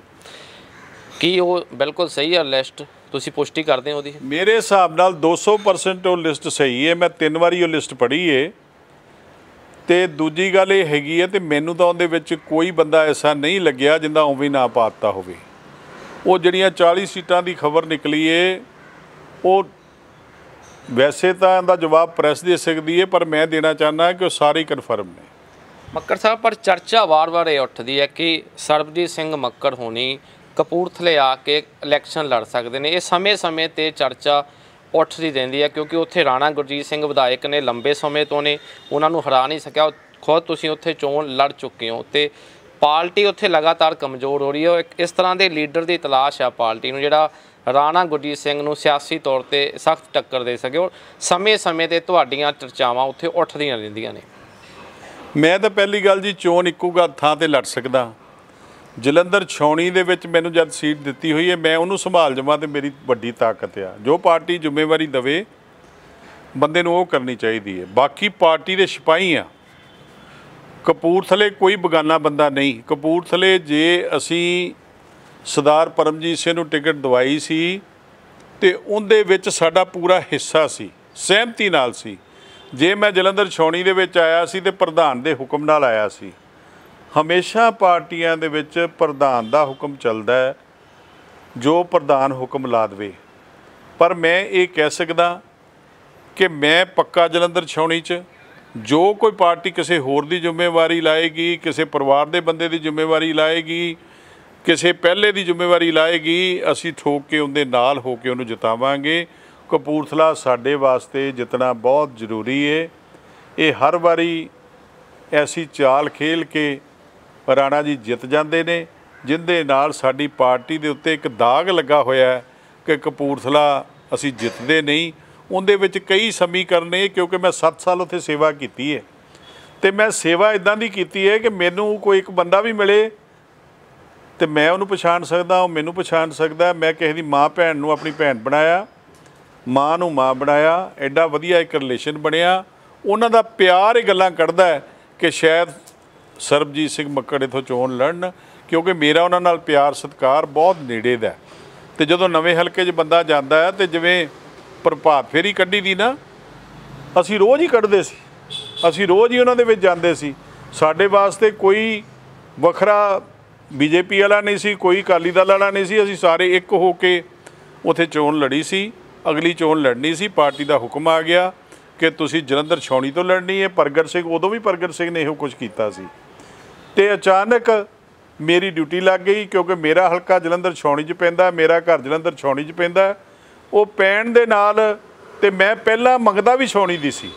ਕੀ ਉਹ ਬਿਲਕੁਲ ਸਹੀ ਹੈ ਲਿਸਟ? ਤੁਸੀਂ ਪੁਸ਼ਟੀ ਕਰਦੇ ਹੋ ਉਹਦੀ? ਮੇਰੇ ਹਿਸਾਬ ਨਾਲ 200% ਉਹ ਲਿਸਟ ਸਹੀ ਹੈ। ਮੈਂ 3 ਵਾਰੀ ਉਹ ਲਿਸਟ ਪੜ੍ਹੀ ਹੈ ਤੇ ਦੂਜੀ ਗੱਲ ਇਹ ਹੈਗੀ ਹੈ, ਤੇ ਮੈਨੂੰ ਤਾਂ ਉਹਦੇ ਵਿੱਚ ਕੋਈ ਬੰਦਾ ਐਸਾ ਨਹੀਂ ਲੱਗਿਆ ਜਿੰਦਾ ਉਵੇਂ ਨਾ ਪਾਤਾ ਹੋਵੇ। ਉਹ ਜਿਹੜੀਆਂ 40 ਸੀਟਾਂ ਦੀ ਖਬਰ ਨਿਕਲੀ ਏ, ਉਹ ਵੈਸੇ ਤਾਂ ਇਹਦਾ ਜਵਾਬ ਪ੍ਰੈਸ ਦੇ ਸਕਦੀ ਹੈ, ਪਰ ਮੈਂ ਦੇਣਾ ਚਾਹੁੰਦਾ ਕਿ ਉਹ ਸਾਰੇ ਕਨਫਰਮ ਨੇ। ਮੱਕੜ ਸਾਹਿਬ, ਪਰ ਚਰਚਾ ਵਾਰ-ਵਾਰ ਇਹ ਉੱਠਦੀ ਹੈ ਕਿ ਸਰਬਜੀਤ ਸਿੰਘ ਮੱਕੜ ਹੋਣੀ ਕਪੂਰਥਲੇ ਆ ਕੇ ਇਲੈਕਸ਼ਨ ਲੜ ਸਕਦੇ ਨੇ। ਇਹ ਸਮੇਂ-ਸਮੇਂ 'ਤੇ ਚਰਚਾ ਉੱਠਦੀ ਰਹਿੰਦੀ ਹੈ, ਕਿਉਂਕਿ ਉੱਥੇ ਰਾਣਾ ਗੁਰਜੀਤ ਸਿੰਘ ਵਿਧਾਇਕ ਨੇ ਲੰਬੇ ਸਮੇਂ ਤੋਂ ਨੇ, ਉਹਨਾਂ ਨੂੰ ਹਰਾ ਨਹੀਂ ਸਕਿਆ। ਖੁਦ ਤੁਸੀਂ ਉੱਥੇ ਚੋਣ ਲੜ ਚੁੱਕੇ ਹੋ ਤੇ ਪਾਰਟੀ ਉੱਥੇ ਲਗਾਤਾਰ ਕਮਜ਼ੋਰ ਹੋ ਰਹੀ ਹੈ। ਇਸ ਤਰ੍ਹਾਂ ਦੇ ਲੀਡਰ ਦੀ ਤਲਾਸ਼ ਆ ਪਾਰਟੀ ਨੂੰ ਜਿਹੜਾ ਰਾਣਾ ਗੁਰਜੀਤ ਸਿੰਘ ਨੂੰ ਸਿਆਸੀ ਤੌਰ 'ਤੇ ਸਖਤ ਟੱਕਰ ਦੇ ਸਕੇ। ਔਰ ਸਮੇਂ-ਸਮੇਂ 'ਤੇ ਤੁਹਾਡੀਆਂ ਚਰਚਾਵਾਂ ਉੱਥੇ ਉੱਠਦੀਆਂ ਰਹਿੰਦੀਆਂ ਨੇ। ਮੈਂ ਤਾਂ ਪਹਿਲੀ ਗੱਲ ਜੀ, ਚੋਣ ਇੱਕੋ ਥਾਂ 'ਤੇ ਲੜ ਸਕਦਾ। ਜਲੰਧਰ ਛਾਉਣੀ ਦੇ ਵਿੱਚ ਮੈਨੂੰ ਜਦ ਸੀਟ ਦਿੱਤੀ ਹੋਈ ਹੈ, ਮੈਂ ਉਹਨੂੰ ਸੰਭਾਲ ਜਾਵਾਂ ਤੇ ਮੇਰੀ ਵੱਡੀ ਤਾਕਤ ਆ। ਜੋ ਪਾਰਟੀ ਜ਼ਿੰਮੇਵਾਰੀ ਦੇਵੇ ਬੰਦੇ ਨੂੰ, ਉਹ ਕਰਨੀ ਚਾਹੀਦੀ ਹੈ। ਬਾਕੀ ਪਾਰਟੀ ਦੇ ਸਿਪਾਹੀ ਆ। ਕਪੂਰਥਲੇ ਕੋਈ ਬਗਾਨਾ ਬੰਦਾ ਨਹੀਂ। ਕਪੂਰਥਲੇ ਜੇ ਅਸੀਂ ਸਰਦਾਰ ਪਰਮਜੀਤ ਸਿੰਘ ਨੂੰ ਟਿਕਟ ਦਵਾਈ ਸੀ ਤੇ ਉਹਦੇ ਵਿੱਚ ਸਾਡਾ ਪੂਰਾ ਹਿੱਸਾ ਸੀ, ਸਹਿਮਤੀ ਨਾਲ ਸੀ। ਜੇ ਮੈਂ ਜਲੰਧਰ ਛਾਉਣੀ ਦੇ ਵਿੱਚ ਆਇਆ ਸੀ ਤੇ ਪ੍ਰਧਾਨ ਦੇ ਹੁਕਮ ਨਾਲ ਆਇਆ ਸੀ। ਹਮੇਸ਼ਾ ਪਾਰਟੀਆਂ ਦੇ ਵਿੱਚ ਪ੍ਰਧਾਨ ਦਾ ਹੁਕਮ ਚੱਲਦਾ ਹੈ, ਜੋ ਪ੍ਰਧਾਨ ਹੁਕਮ ਲਾ ਦੇਵੇ। ਪਰ ਮੈਂ ਇਹ ਕਹਿ ਸਕਦਾ ਕਿ ਮੈਂ ਪੱਕਾ ਜਲੰਧਰ ਛਾਉਣੀ 'ਚ ਜੋ ਕੋਈ ਪਾਰਟੀ ਕਿਸੇ ਹੋਰ ਦੀ ਜ਼ਿੰਮੇਵਾਰੀ ਲਾਏਗੀ, ਕਿਸੇ ਪਰਿਵਾਰ ਦੇ ਬੰਦੇ ਦੀ ਜ਼ਿੰਮੇਵਾਰੀ ਲਾਏਗੀ, ਕਿਸੇ ਪਹਿਲੇ ਦੀ ਜ਼ਿੰਮੇਵਾਰੀ ਲਾਏਗੀ, ਅਸੀਂ ਠੋਕ ਕੇ ਉਹਦੇ ਨਾਲ ਹੋ ਕੇ ਉਹਨੂੰ ਜਿਤਾਵਾਂਗੇ। ਕਪੂਰਥਲਾ ਸਾਡੇ ਵਾਸਤੇ ਜਿੱਤਣਾ ਬਹੁਤ ਜ਼ਰੂਰੀ ਹੈ। ਇਹ ਹਰ ਵਾਰੀ ਐਸੀ ਚਾਲ ਖੇਲ ਕੇ ਰਾਣਾ ਜੀ ਜਿੱਤ ਜਾਂਦੇ ਨੇ, ਜਿਹਦੇ ਨਾਲ ਸਾਡੀ ਪਾਰਟੀ ਦੇ ਉੱਤੇ ਇੱਕ ਦਾਗ ਲੱਗਾ ਹੋਇਆ ਕਿ ਕਪੂਰਥਲਾ ਅਸੀਂ ਜਿੱਤਦੇ ਨਹੀਂ। ਉਹਦੇ ਵਿੱਚ ਕਈ ਸਮੀਕਰਨ ਨੇ, ਕਿਉਂਕਿ ਮੈਂ 7 ਸਾਲ ਉੱਥੇ ਸੇਵਾ ਕੀਤੀ ਹੈ ਤੇ ਮੈਂ ਸੇਵਾ ਇੱਦਾਂ ਦੀ ਕੀਤੀ ਹੈ ਕਿ ਮੈਨੂੰ ਕੋਈ ਇੱਕ ਬੰਦਾ ਵੀ ਮਿਲੇ ਤੇ ਮੈਂ ਉਹਨੂੰ ਪਛਾਣ ਸਕਦਾ, ਉਹ ਮੈਨੂੰ ਪਛਾਣ ਸਕਦਾ। ਮੈਂ ਕਿਸੇ ਦੀ ਮਾਂ ਭੈਣ ਨੂੰ ਆਪਣੀ ਭੈਣ ਬਣਾਇਆ, ਮਾਂ ਨੂੰ ਮਾਂ ਬਣਾਇਆ, ਐਡਾ ਵਧੀਆ ਇੱਕ ਰਿਲੇਸ਼ਨ ਬਣਿਆ। ਉਹਨਾਂ ਦਾ ਪਿਆਰ ਇਹ ਗੱਲਾਂ ਕੱਢਦਾ ਹੈ ਕਿ ਸ਼ਾਇਦ ਸਰਬਜੀਤ ਸਿੰਘ ਮੱਕੜ ਇੱਥੋਂ ਚੋਣ ਲੜਨ, ਕਿਉਂਕਿ ਮੇਰਾ ਉਹਨਾਂ ਨਾਲ ਪਿਆਰ ਸਤਿਕਾਰ ਬਹੁਤ ਨੇੜੇ ਦਾ। ਤੇ ਜਦੋਂ ਨਵੇਂ ਹਲਕੇ 'ਚ ਬੰਦਾ ਜਾਂਦਾ ਹੈ ਤੇ ਜਿਵੇਂ ਪ੍ਰਭਾਤ ਫੇਰੀ ਕੱਢੀ ਦੀ ਨਾ, ਅਸੀਂ ਰੋਜ਼ ਹੀ ਕੱਢਦੇ ਸੀ, ਅਸੀਂ ਰੋਜ਼ ਹੀ ਉਹਨਾਂ ਦੇ ਵਿੱਚ ਜਾਂਦੇ ਸੀ। ਸਾਡੇ ਵਾਸਤੇ ਕੋਈ ਵੱਖਰਾ ਬੀਜੇਪੀ ਵਾਲਾ ਨਹੀਂ ਸੀ, ਕੋਈ ਅਕਾਲੀ ਦਲ ਵਾਲਾ ਨਹੀਂ ਸੀ। ਅਸੀਂ ਸਾਰੇ ਇੱਕ ਹੋ ਕੇ ਉੱਥੇ ਚੋਣ ਲੜੀ ਸੀ। ਅਗਲੀ ਚੋਣ ਲੜਨੀ ਸੀ, ਪਾਰਟੀ ਦਾ ਹੁਕਮ ਆ ਗਿਆ ਕਿ ਤੁਸੀਂ ਜਲੰਧਰ ਛਾਉਣੀ ਤੋਂ ਲੜਨੀ ਹੈ। ਪ੍ਰਗਟ ਸਿੰਘ, ਉਦੋਂ ਵੀ ਪ੍ਰਗਟ ਸਿੰਘ ਨੇ ਇਹੋ ਕੁਝ ਕੀਤਾ ਸੀ। ਤੇ ਅਚਾਨਕ ਮੇਰੀ ਡਿਊਟੀ ਲੱਗ ਗਈ, ਕਿਉਂਕਿ ਮੇਰਾ ਹਲਕਾ ਜਲੰਧਰ ਛਾਉਣੀ 'ਚ ਪੈਂਦਾ, ਮੇਰਾ ਘਰ ਜਲੰਧਰ ਛਾਉਣੀ 'ਚ ਪੈਂਦਾ। ਉਹ ਪੈਣ ਦੇ ਨਾਲ ਤੇ ਮੈਂ ਪਹਿਲਾਂ ਮੰਗਦਾ ਵੀ ਛਾਉਣੀ ਦੀ ਸੀ।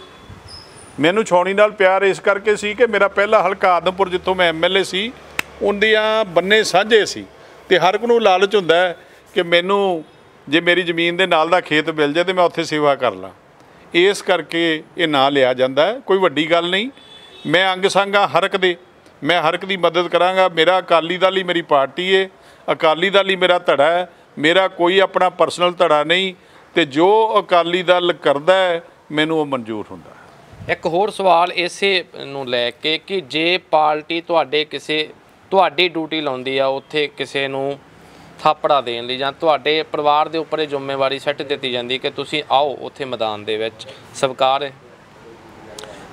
ਮੈਨੂੰ ਛਾਉਣੀ ਨਾਲ ਪਿਆਰ ਇਸ ਕਰਕੇ ਸੀ ਕਿ ਮੇਰਾ ਪਹਿਲਾ ਹਲਕਾ ਆਦਮਪੁਰ, ਜਿੱਥੋਂ ਮੈਂ MLA ਸੀ, ਉਹਦੀਆਂ ਬੰਨੇ ਸਾਂਝੇ ਸੀ। ਤੇ ਹਰ ਇੱਕ ਨੂੰ ਲਾਲਚ ਹੁੰਦਾ ਹੈ ਕਿ ਮੈਨੂੰ ਜੇ ਮੇਰੀ ਜ਼ਮੀਨ ਦੇ ਨਾਲ ਦਾ ਖੇਤ ਮਿਲ ਜਾਏ ਤੇ ਮੈਂ ਉੱਥੇ ਸੇਵਾ ਕਰ ਲਾਂ। ਇਸ ਕਰਕੇ ਇਹ ਨਾਂ ਲਿਆ ਜਾਂਦਾ ਹੈ। ਕੋਈ ਵੱਡੀ ਗੱਲ ਨਹੀਂ। ਮੈਂ ਅੰਗ ਸੰਗ ਹਾਂ ਹਰ ਇੱਕ ਦੇ, ਮੈਂ ਹਰ ਇੱਕ ਦੀ ਮਦਦ ਕਰਾਂਗਾ। ਮੇਰਾ ਅਕਾਲੀ ਦਲ ਹੀ ਮੇਰੀ ਪਾਰਟੀ ਹੈ, ਅਕਾਲੀ ਦਲ ਹੀ ਮੇਰਾ ਧੜਾ ਹੈ, ਮੇਰਾ ਕੋਈ ਆਪਣਾ ਪਰਸਨਲ ਧੜਾ ਨਹੀਂ। ਤੇ ਜੋ ਅਕਾਲੀ ਦਲ ਕਰਦਾ ਹੈ ਮੈਨੂੰ ਉਹ ਮਨਜ਼ੂਰ ਹੁੰਦਾ ਹੈ। ਇੱਕ ਹੋਰ ਸਵਾਲ ਇਸੇ ਨੂੰ ਲੈ ਕੇ ਕਿ ਜੇ ਪਾਰਟੀ ਤੁਹਾਡੀ ਡਿਊਟੀ ਲਾਉਂਦੀ ਆ ਉੱਥੇ ਕਿਸੇ ਨੂੰ ਥਾਪੜਾ ਦੇਣ ਲਈ, ਜਾਂ ਤੁਹਾਡੇ ਪਰਿਵਾਰ ਦੇ ਉੱਪਰ ਇਹ ਜ਼ਿੰਮੇਵਾਰੀ ਸੱਟ ਦਿੱਤੀ ਜਾਂਦੀ ਕਿ ਤੁਸੀਂ ਆਓ ਉੱਥੇ ਮੈਦਾਨ ਦੇ ਵਿੱਚ, ਸਵੀਕਾਰ ਹੈ?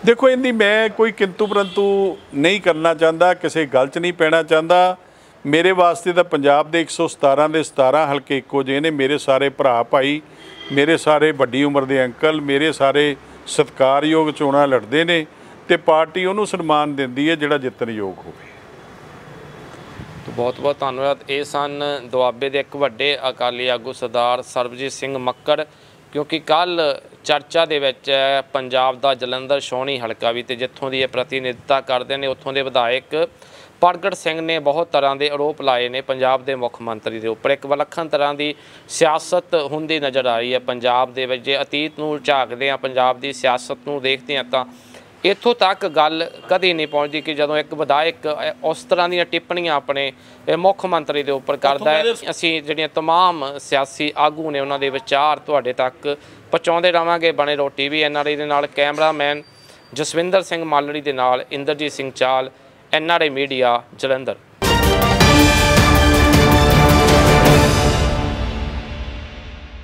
ਦੇਖੋ, ਇਹਦੀ ਮੈਂ ਕੋਈ ਕਿੰਤੂ ਪਰੰਤੂ ਨਹੀਂ ਕਰਨਾ ਚਾਹੁੰਦਾ, ਕਿਸੇ ਗੱਲ 'ਚ ਨਹੀਂ ਪੈਣਾ ਚਾਹੁੰਦਾ। ਮੇਰੇ ਵਾਸਤੇ ਤਾਂ ਪੰਜਾਬ ਦੇ 117 ਦੇ 17 ਹਲਕੇ ਇੱਕੋ ਜਿਹੇ ਨੇ। ਮੇਰੇ ਸਾਰੇ ਭਰਾ ਭਾਈ, ਮੇਰੇ ਸਾਰੇ ਵੱਡੀ ਉਮਰ ਦੇ ਅੰਕਲ, ਮੇਰੇ ਸਾਰੇ ਸਤਿਕਾਰਯੋਗ ਚੋਣਾਂ ਲੜਦੇ ਨੇ ਤੇ ਪਾਰਟੀ ਉਹਨੂੰ ਸਨਮਾਨ ਦਿੰਦੀ ਹੈ ਜਿਹੜਾ ਜਿੱਤਣ ਯੋਗ ਹੋਵੇ। ਬਹੁਤ ਬਹੁਤ ਧੰਨਵਾਦ। ਇਹ ਸਨ ਦੁਆਬੇ ਦੇ ਇੱਕ ਵੱਡੇ ਅਕਾਲੀ ਆਗੂ ਸਰਦਾਰ ਸਰਬਜੀਤ ਸਿੰਘ ਮੱਕੜ, ਕਿਉਂਕਿ ਕੱਲ੍ਹ ਚਰਚਾ ਦੇ ਵਿੱਚ ਪੰਜਾਬ ਦਾ ਜਲੰਧਰ ਛਾਉਣੀ ਹਲਕਾ ਵੀ, ਤੇ ਜਿੱਥੋਂ ਦੀ ਇਹ ਪ੍ਰਤੀਨਿਧਤਾ ਕਰਦੇ ਨੇ ਉੱਥੋਂ ਦੇ ਵਿਧਾਇਕ ਪ੍ਰਗਟ ਸਿੰਘ ਨੇ ਬਹੁਤ ਤਰ੍ਹਾਂ ਦੇ ਆਰੋਪ ਲਾਏ ਨੇ ਪੰਜਾਬ ਦੇ ਮੁੱਖ ਮੰਤਰੀ ਦੇ ਉੱਪਰ। ਇੱਕ ਵਿਲੱਖਣ ਤਰ੍ਹਾਂ ਦੀ ਸਿਆਸਤ ਹੁੰਦੀ ਨਜ਼ਰ ਆ ਰਹੀ ਹੈ ਪੰਜਾਬ ਦੇ ਵਿੱਚ। ਜੇ ਅਤੀਤ ਨੂੰ ਝਾਕਦੇ ਹਾਂ, ਪੰਜਾਬ ਦੀ ਸਿਆਸਤ ਨੂੰ ਦੇਖਦੇ ਹਾਂ, ਤਾਂ ਇੱਥੋਂ ਤੱਕ ਗੱਲ ਕਦੇ ਨਹੀਂ ਪਹੁੰਚਦੀ ਕਿ ਜਦੋਂ ਇੱਕ ਵਿਧਾਇਕ ਉਸ ਤਰ੍ਹਾਂ ਦੀਆਂ ਟਿੱਪਣੀਆਂ ਆਪਣੇ ਮੁੱਖ ਮੰਤਰੀ ਦੇ ਉੱਪਰ ਕਰਦਾ ਹੈ। ਅਸੀਂ ਜਿਹੜੀਆਂ ਤਮਾਮ ਸਿਆਸੀ ਆਗੂ ਨੇ ਉਹਨਾਂ ਦੇ ਵਿਚਾਰ ਤੁਹਾਡੇ ਤੱਕ ਪਹੁੰਚਾਉਂਦੇ ਰਹਾਂਗੇ। ਬਣੇ ਰਹੋ TV NRI ਦੇ ਨਾਲ। ਕੈਮਰਾਮੈਨ ਜਸਵਿੰਦਰ ਸਿੰਘ ਮਾਲੜੀ ਦੇ ਨਾਲ ਇੰਦਰਜੀਤ ਸਿੰਘ ਚਾਲ, NRI ਮੀਡੀਆ, ਜਲੰਧਰ।